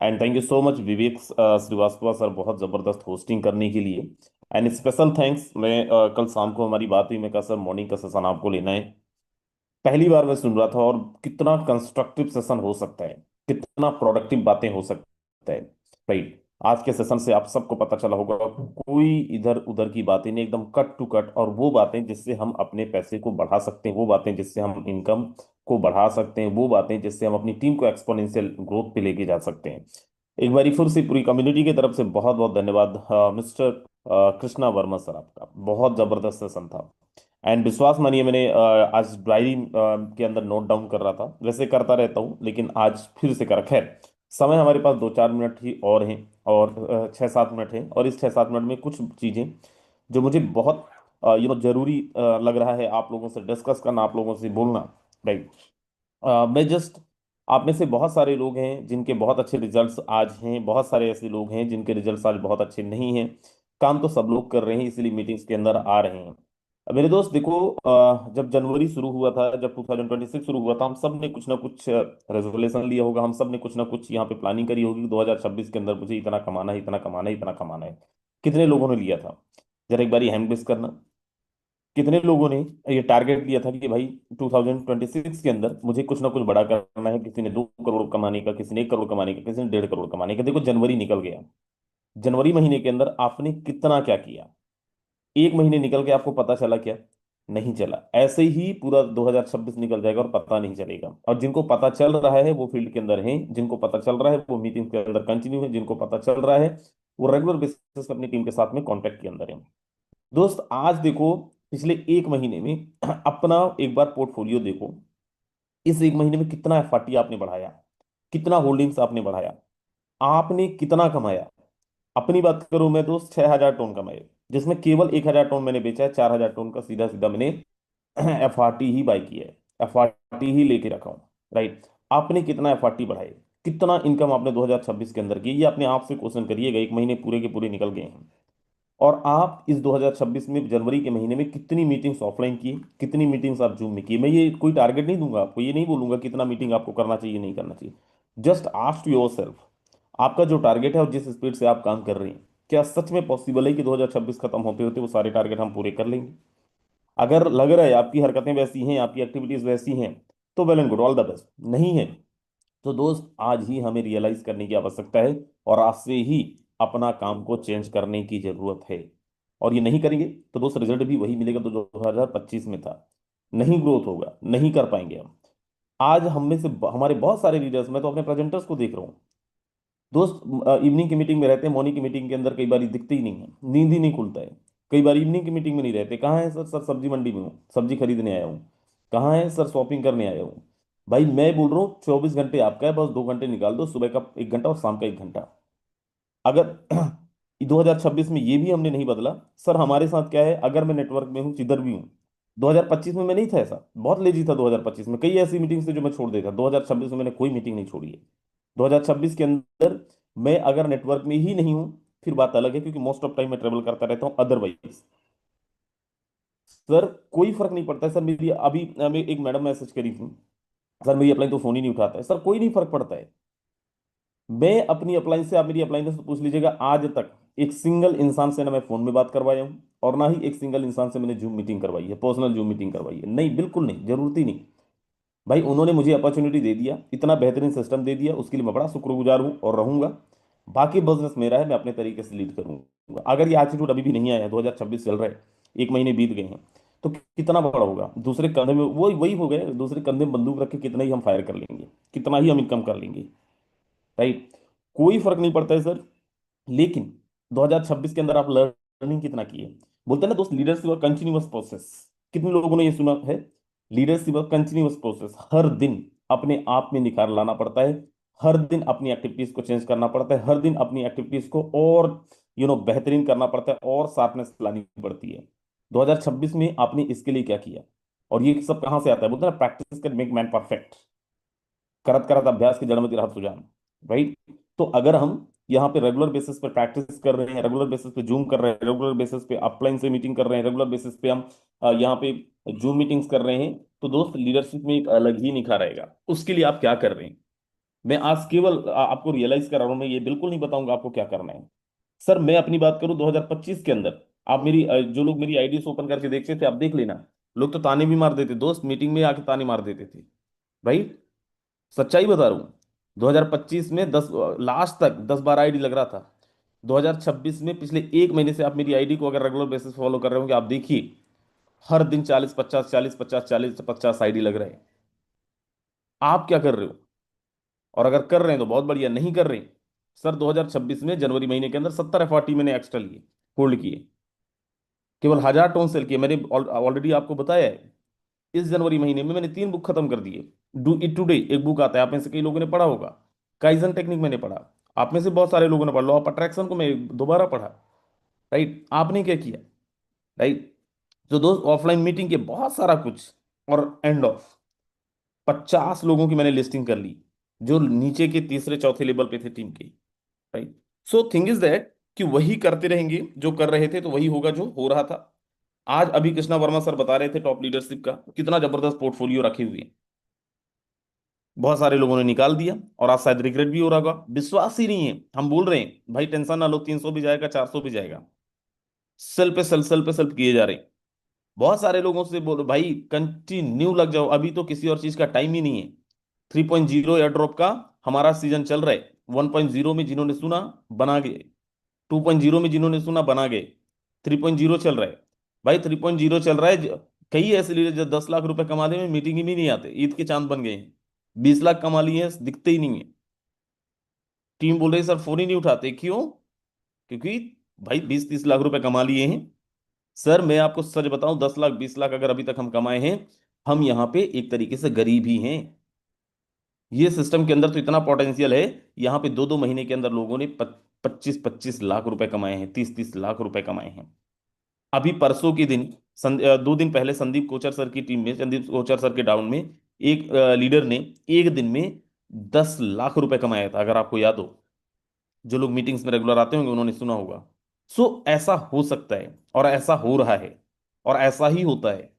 and thank you so much Vivek Shrivastava sir, बहुत ज़बरदस्त होस्टिंग करने के लिए। एंड स्पेशल थैंक्स, मैं कल शाम को हमारी बात हुई, मैं कहा सर मॉर्निंग का सेशन आपको लेना है। पहली बार मैं सुन रहा था, और कितना कंस्ट्रक्टिव सेशन हो सकता है, कितना प्रोडक्टिव बातें हो सकता है, राइट। आज के सेशन से आप सबको पता चला होगा, कोई इधर उधर की बातें नहीं, एकदम कट टू कट, और वो बातें जिससे हम अपने पैसे को बढ़ा सकते हैं, वो बातें जिससे हम इनकम को बढ़ा सकते हैं, वो बातें जिससे हम अपनी टीम को एक्सपोनेंशियल ग्रोथ पे लेके जा सकते हैं। एक बारी फिर से पूरी कम्युनिटी की तरफ से बहुत बहुत धन्यवाद मिस्टर कृष्णा वर्मा सर, आपका बहुत जबरदस्त सेशन था। एंड विश्वास मानिए, मैंने आज डायरी के अंदर नोट डाउन कर रहा था, वैसे करता रहता हूँ लेकिन आज फिर से करा। खैर, समय हमारे पास 2-4 मिनट ही और हैं, और 6-7 मिनट हैं, और इस 6-7 मिनट में कुछ चीज़ें जो मुझे बहुत जरूरी लग रहा है आप लोगों से डिस्कस करना, आप लोगों से बोलना, राइट। मैं जस्ट, आप में से बहुत सारे लोग हैं जिनके बहुत अच्छे रिजल्ट्स आज हैं, बहुत सारे ऐसे लोग हैं जिनके रिजल्ट्स आज बहुत अच्छे नहीं हैं। काम तो सब लोग कर रहे हैं, इसलिए मीटिंग्स के अंदर आ रहे हैं। मेरे दोस्त देखो, जब जनवरी शुरू हुआ था, जब 2026 शुरू हुआ था, हम सब ने कुछ ना कुछ रेजोल्यूशन लिया होगा, हम सब ने कुछ ना कुछ यहाँ पे प्लानिंग करी होगी कि 2026 के अंदर मुझे इतना कमाना है, इतना कमाना है, इतना कमाना है। कितने लोगों ने लिया था, जरा एक बार हैंड रेज करना। कितने लोगों ने ये टारगेट लिया था कि भाई 2026 के अंदर मुझे कुछ ना कुछ बड़ा करना है? किसी ने 2 करोड़ कमाने का, किसी ने 1 करोड़ कमाने का, किसी ने 1.5 करोड़ कमाने का। देखो जनवरी निकल गया, जनवरी महीने के अंदर आपने कितना क्या किया? 1 महीने निकल के आपको पता चला क्या? नहीं चला। ऐसे ही पूरा 2026 निकल जाएगा और पता नहीं चलेगा। और जिनको पता चल रहा है वो फील्ड के अंदर हैं, जिनको पता चल रहा है वो मीटिंग के अंदर कंटिन्यू है, जिनको पता चल रहा है वो रेगुलर बेसिस पे अपनी टीम के साथ में कॉन्टेक्ट के अंदर है। दोस्त आज देखो, पिछले 1 महीने में अपना एक बार पोर्टफोलियो देखो, इस 1 महीने में कितना एफआरटी आपने बढ़ाया, कितना होल्डिंग्स आपने बढ़ाया, आपने कितना कमाया। अपनी बात करूं मैं दोस्त, 6,000 टन कमाए, जिसमें केवल 1,000 टन मैंने बेचा है, 4,000 टन का सीधा सीधा मैंने एफआरटी ही बाई किया है, एफआरटी ही लेके रखा हूं, राइट। आपने कितना एफआरटी बढ़ाए, कितना इनकम आपने 2026 के अंदर की, ये अपने आप से क्वेश्चन करिएगा। 1 महीने पूरे के पूरे निकल गए हैं, और आप इस 2026 में जनवरी के महीने में कितनी मीटिंग्स ऑफलाइन की, कितनी मीटिंग्स आप जूम में की। मैं ये कोई टारगेट नहीं दूंगा आपको, ये नहीं बोलूंगा कितना मीटिंग आपको करना चाहिए नहीं करना चाहिए। जस्ट आस्क योर सेल्फ, आपका जो टारगेट है और जिस स्पीड से आप काम कर रहे हैं, क्या सच में पॉसिबल है कि 2026 खत्म होते होते वो सारे टारगेट हम पूरे कर लेंगे। अगर लग रहा है आपकी हरकतें वैसी हैं, आपकी एक्टिविटीज वैसी हैं, तो well and good, all the best. नहीं है तो दोस्त आज ही हमें रियलाइज करने की आवश्यकता है और आज से ही अपना काम को चेंज करने की जरूरत है। और ये नहीं करेंगे तो दोस्त रिजल्ट भी वही मिलेगा जो 2025 में था। नहीं ग्रोथ होगा, नहीं कर पाएंगे हम। आज हम में से हमारे बहुत सारे लीडर्स, मैं तो अपने प्रेजेंटर्स को देख रहा हूँ दोस्त, इवनिंग की मीटिंग में रहते हैं, मॉर्निंग की मीटिंग के अंदर कई बार दिखते ही नहीं है, नींद ही नहीं खुलता है। कई बार इवनिंग की मीटिंग में नहीं रहते, कहाँ है सर? सर सब्जी मंडी में हूँ, सब्जी खरीदने आया हूँ। कहाँ है सर? शॉपिंग करने आया हूँ। भाई मैं बोल रहा हूँ 24 घंटे आपका है, बस 2 घंटे निकाल दो, सुबह का 1 घंटा और शाम का 1 घंटा। अगर 2026 में ये भी हमने नहीं बदला, सर हमारे साथ क्या है, अगर मैं नेटवर्क में हूँ जिधर भी हूँ, 2025 में मैं नहीं था ऐसा, बहुत लेजी था 2025 में, कई ऐसी मीटिंग्स थी जो मैं छोड़ देता। 2026 में मैंने कोई मीटिंग नहीं छोड़ी है। 2026 के अंदर मैं अगर नेटवर्क में ही नहीं हूं, फिर बात अलग है, क्योंकि मोस्ट ऑफ टाइम मैं ट्रेवल करता रहता हूं। अदरवाइज सर कोई फर्क नहीं पड़ता है। सर मेरी अभी हमें एक मैडम मैसेज करी थी, सर मेरी अपलाइन तो फोन ही नहीं उठाता है। सर कोई नहीं फर्क पड़ता है। मैं अपनी अपलाइन से, आप मेरी अपलाइन से पूछ लीजिएगा, आज तक एक सिंगल इंसान से ना मैं फोन में बात करवाया हूं और ना ही एक सिंगल इंसान से मैंने जूम मीटिंग करवाई है, पर्सनल जूम मीटिंग करवाई है। नहीं, बिल्कुल नहीं, जरूरत ही नहीं। भाई उन्होंने मुझे अपॉर्चुनिटी दे दिया, इतना बेहतरीन सिस्टम दे दिया, उसके लिए मैं बड़ा शुक्रगुजार हूं और रहूंगा। बाकी बिजनेस मेरा है, मैं अपने तरीके से लीड करूंगा। अगर ये एटीट्यूड अभी भी नहीं आया, 2026 चल रहा है, 1 महीने बीत गए हैं, तो कितना बड़ा होगा। दूसरे कंधे में वही वही हो गए, दूसरे कंधे में बंदूक रख के कितना ही हम फायर कर लेंगे, कितना ही हम इनकम कर लेंगे। राइट, कोई फर्क नहीं पड़ता है सर। लेकिन 2026 के अंदर आप लर्निंग कितना किए। बोलते हैं ना दोस्त, लीडरशिप और कंटिन्यूअस प्रोसेस। कितने लोगों ने ये सुना है? लीडरशिप और कंटिन्यूअस प्रोसेस, हर दिन अपने आप में निखार लाना पड़ता है, हर दिन अपनी एक्टिविटीज को चेंज करना पड़ता है, हर दिन अपनी एक्टिविटीज को और बेहतरीन करना पड़ता है और शार्पनेस लानी पड़ती है। 2026 में आपने इसके लिए क्या किया? और ये सब कहां से आता है? बोलते हैं ना, practice can make man perfect. करत करत अभ्यास की जड़ में तिरहत सुजान। राइट। तो अगर हम यहाँ पे रेगुलर बेसिस पे प्रैक्टिस कर रहे हैं, रेगुलर बेसिस पे जूम कर रहे हैं, रेगुलर बेसिस पे अपलाइन से मीटिंग कर रहे हैं, रेगुलर बेसिस पे हम यहाँ पे जूम मीटिंग्स कर रहे हैं, तो दोस्त लीडरशिप में एक अलग ही निखार आएगा। उसके लिए आप क्या कर रहे हैं? मैं आज केवल आपको रियलाइज कर रहा हूं, मैं ये बिल्कुल नहीं बताऊंगा आपको क्या करना है। सर मैं अपनी बात करूं 2025 के अंदर, आप मेरी जो लोग मेरी आईडीज ओपन करके देखते थे, आप देख लेना, लोग तो ताने भी मार देते दोस्त, मीटिंग में आके ताने मार देते थे। भाई सच्चाई बता रहा हूँ, 2025 में 10 लास्ट तक 10-12 आईडी लग रहा था। 2026 में पिछले 1 महीने से आप मेरी आईडी को अगर रेगुलर बेसिस फॉलो कर रहे होंगे, आप देखिए हर दिन 40-50, 40-50, 40-50 आईडी लग रहे हैं। आप क्या कर रहे हो? और अगर कर रहे हैं तो बहुत बढ़िया, नहीं कर रहे हैं, सर 2026 में जनवरी महीने के अंदर 70 FRT मैंने एक्स्ट्रा लिए, होल्ड किए, केवल 1000 टोन सेल किए। मैंने ऑलरेडी आपको बताया है, इस जनवरी महीने में मैंने 3 बुक खत्म कर दिए। डू इट टुडे एक बुक आता है, आप में से कई लोगों ने पढ़ा होगा। काइजन टेक्निक मैंने पढ़ा, आप में से बहुत सारे लोगों ने पढ़ा। लॉ ऑफ अट्रैक्शन को मैं दोबारा पढ़ा। राइट, आपने क्या किया? राइट। तो दोस्त ऑफलाइन मीटिंग के बहुत सारा कुछ, और एंड ऑफ 50 लोगों की मैंने लिस्टिंग कर ली, जो नीचे के तीसरे चौथे लेवल पे थे टीम के। Right. So thing is that कि वही करते रहेंगे जो कर रहे थे, तो वही होगा जो हो रहा था। आज अभी कृष्णा वर्मा सर बता रहे थे टॉप लीडरशिप का कितना जबरदस्त पोर्टफोलियो रखे हुए हैं, बहुत सारे लोगों ने निकाल दिया और आज शायद रिग्रेट भी हो रहा होगा। विश्वास ही नहीं है, हम बोल रहे हैं भाई टेंशन ना लो, 300 भी जाएगा, 400 भी जाएगा। सेल पे सेल, सेल पे सेल किए जा रहे हैं। बहुत सारे लोगों से बोलो भाई कंटिन्यू लग जाओ, अभी तो किसी और चीज का टाइम ही नहीं है। 3.0 एयर ड्रॉप का हमारा सीजन चल रहा है। 1.0 में जिन्होंने सुना बना गए, 2.0 में जिन्होंने सुना बना गए, 3.0 चल रहा है। भाई 3.0 चल रहा है। कई ऐसे लीडर जो 10 लाख रुपए कमा ले में मीटिंग में नहीं आते, ईद के चांद बन गए हैं। 20 लाख कमा लिए हैं, दिखते ही नहीं है। टीम बोल रही सर फोन ही नहीं उठाते, क्यों? क्योंकि भाई 20-30 लाख रुपए कमा लिए हैं। सर मैं आपको सच बताऊं, 10 लाख 20 लाख अगर अभी तक हम कमाए हैं, हम यहाँ पे एक तरीके से गरीब ही हैं। ये सिस्टम के अंदर तो इतना पोटेंशियल है, यहाँ पे 2-2 महीने के अंदर लोगों ने 25-25 लाख रुपए कमाए हैं, 30-30 लाख रुपए कमाए हैं। अभी परसों के दिन 2 दिन पहले संदीप कोचर सर की टीम में, संदीप कोचर सर के डाउन में एक लीडर ने एक दिन में 10 लाख रुपए कमाया था, अगर आपको याद हो। जो लोग मीटिंग्स में रेगुलर आते होंगे उन्होंने सुना होगा। सो ऐसा हो सकता है और ऐसा हो रहा है और ऐसा ही होता है,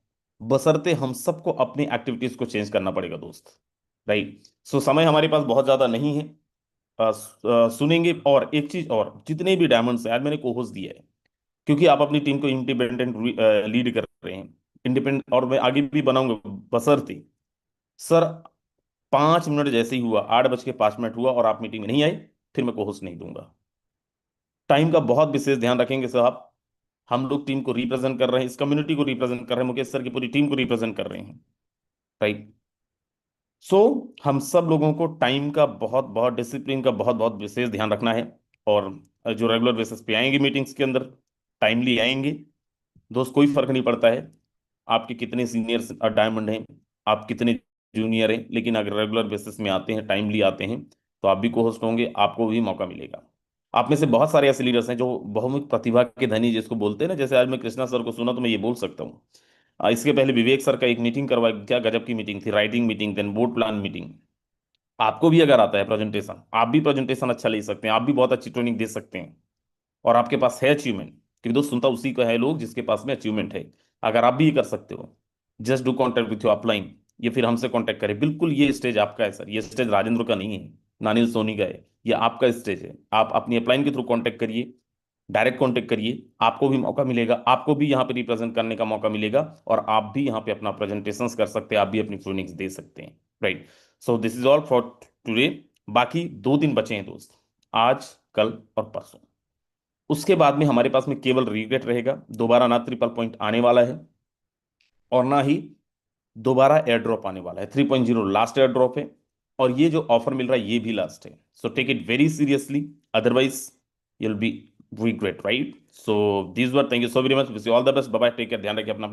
बशर्ते हम सबको अपनी एक्टिविटीज को चेंज करना पड़ेगा दोस्त। राइट। सो समय हमारे पास बहुत ज्यादा नहीं है। सुनेंगे। और एक चीज और, जितने भी डायमंड्स हैं, आज मैंने कोहोस दिया है क्योंकि आप अपनी टीम को इंडिपेंडेंट लीड कर रहे हैं, इंडिपेंडेंट, और मैं आगे भी बनाऊंगा बशर्ते सर 5 मिनट जैसे ही हुआ, 8:05 हुआ और आप मीटिंग में नहीं आए, फिर मैं कोहोस्ट नहीं दूंगा। टाइम का बहुत विशेष ध्यान रखेंगे साहब। हम लोग टीम को रिप्रेजेंट कर रहे हैं, इस कम्युनिटी को रिप्रेजेंट कर रहे हैं, मुकेश सर की पूरी टीम को रिप्रेजेंट कर रहे हैं। राइट। सो हम सब लोगों को टाइम का बहुत बहुत, डिसिप्लिन का बहुत बहुत विशेष ध्यान रखना है। और जो रेगुलर बेसिस पे आएंगे मीटिंग्स के अंदर, टाइमली आएंगे। दोस्त कोई फर्क नहीं पड़ता है आपके कितने सीनियर डायमंड हैं, आप कितने जूनियर हैं, लेकिन अगर रेगुलर बेसिस में आते हैं, टाइमली आते हैं, तो आप भी को होस्ट होंगे, आपको भी मौका मिलेगा। आप में से बहुत सारे ऐसे लीडर्स हैं जो बहुमुख प्रतिभा के धनी जिसको बोलते हैं ना, जैसे आज मैं कृष्णा सर को सुना तो मैं ये बोल सकता हूँ। इसके पहले विवेक सर का एक मीटिंग करवाई, क्या गजब की मीटिंग थी, writing meeting, then board plan meeting. आपको भी अगर आता है प्रेजेंटेशन, आप भी प्रेजेंटेशन अच्छा ले सकते हैं, आप भी बहुत अच्छी ट्रेनिंग दे सकते हैं, और आपके पास है अचीवमेंट, क्योंकि दोस्त सुनता उसी का है लोग जिसके पास में अचीवमेंट है। अगर आप भी ये कर सकते हो, just do contact with your upline, ये फिर हमसे कॉन्टेक्ट करें। बिल्कुल ये स्टेज आपका है सर, ये स्टेज राजेंद्र का नहीं है, ना अनिल सोनी का है, ये आपका स्टेज है। आप अपनी अपलाइन के थ्रू कॉन्टेक्ट करिए, डायरेक्ट कॉन्टेक्ट करिए, आपको भी मौका मिलेगा, आपको भी यहाँ पे रिप्रेजेंट करने का मौका मिलेगा, और आप भी यहाँ पे अपना प्रेजेंटेशन कर सकते हैं, आप भी अपनी ट्रेनिंग्स दे सकते हैं। Right. So this is all for today. बाकी 2 दिन बचे हैं दोस्त, आज, कल और परसों। उसके बाद में हमारे पास में केवल रिग्रेट रहेगा, दोबारा ना ट्रिपल पॉइंट आने वाला है और ना ही दोबारा एयर ड्रॉप आने वाला है। 3.0 लास्ट एयर ड्रॉप है, और ये जो ऑफर मिल रहा है ये भी लास्ट है। So take it very seriously, otherwise you'll be regret, right? So these were, thank you so very much, wish you all the best, bye bye, take care, ध्यान रखिए अपना।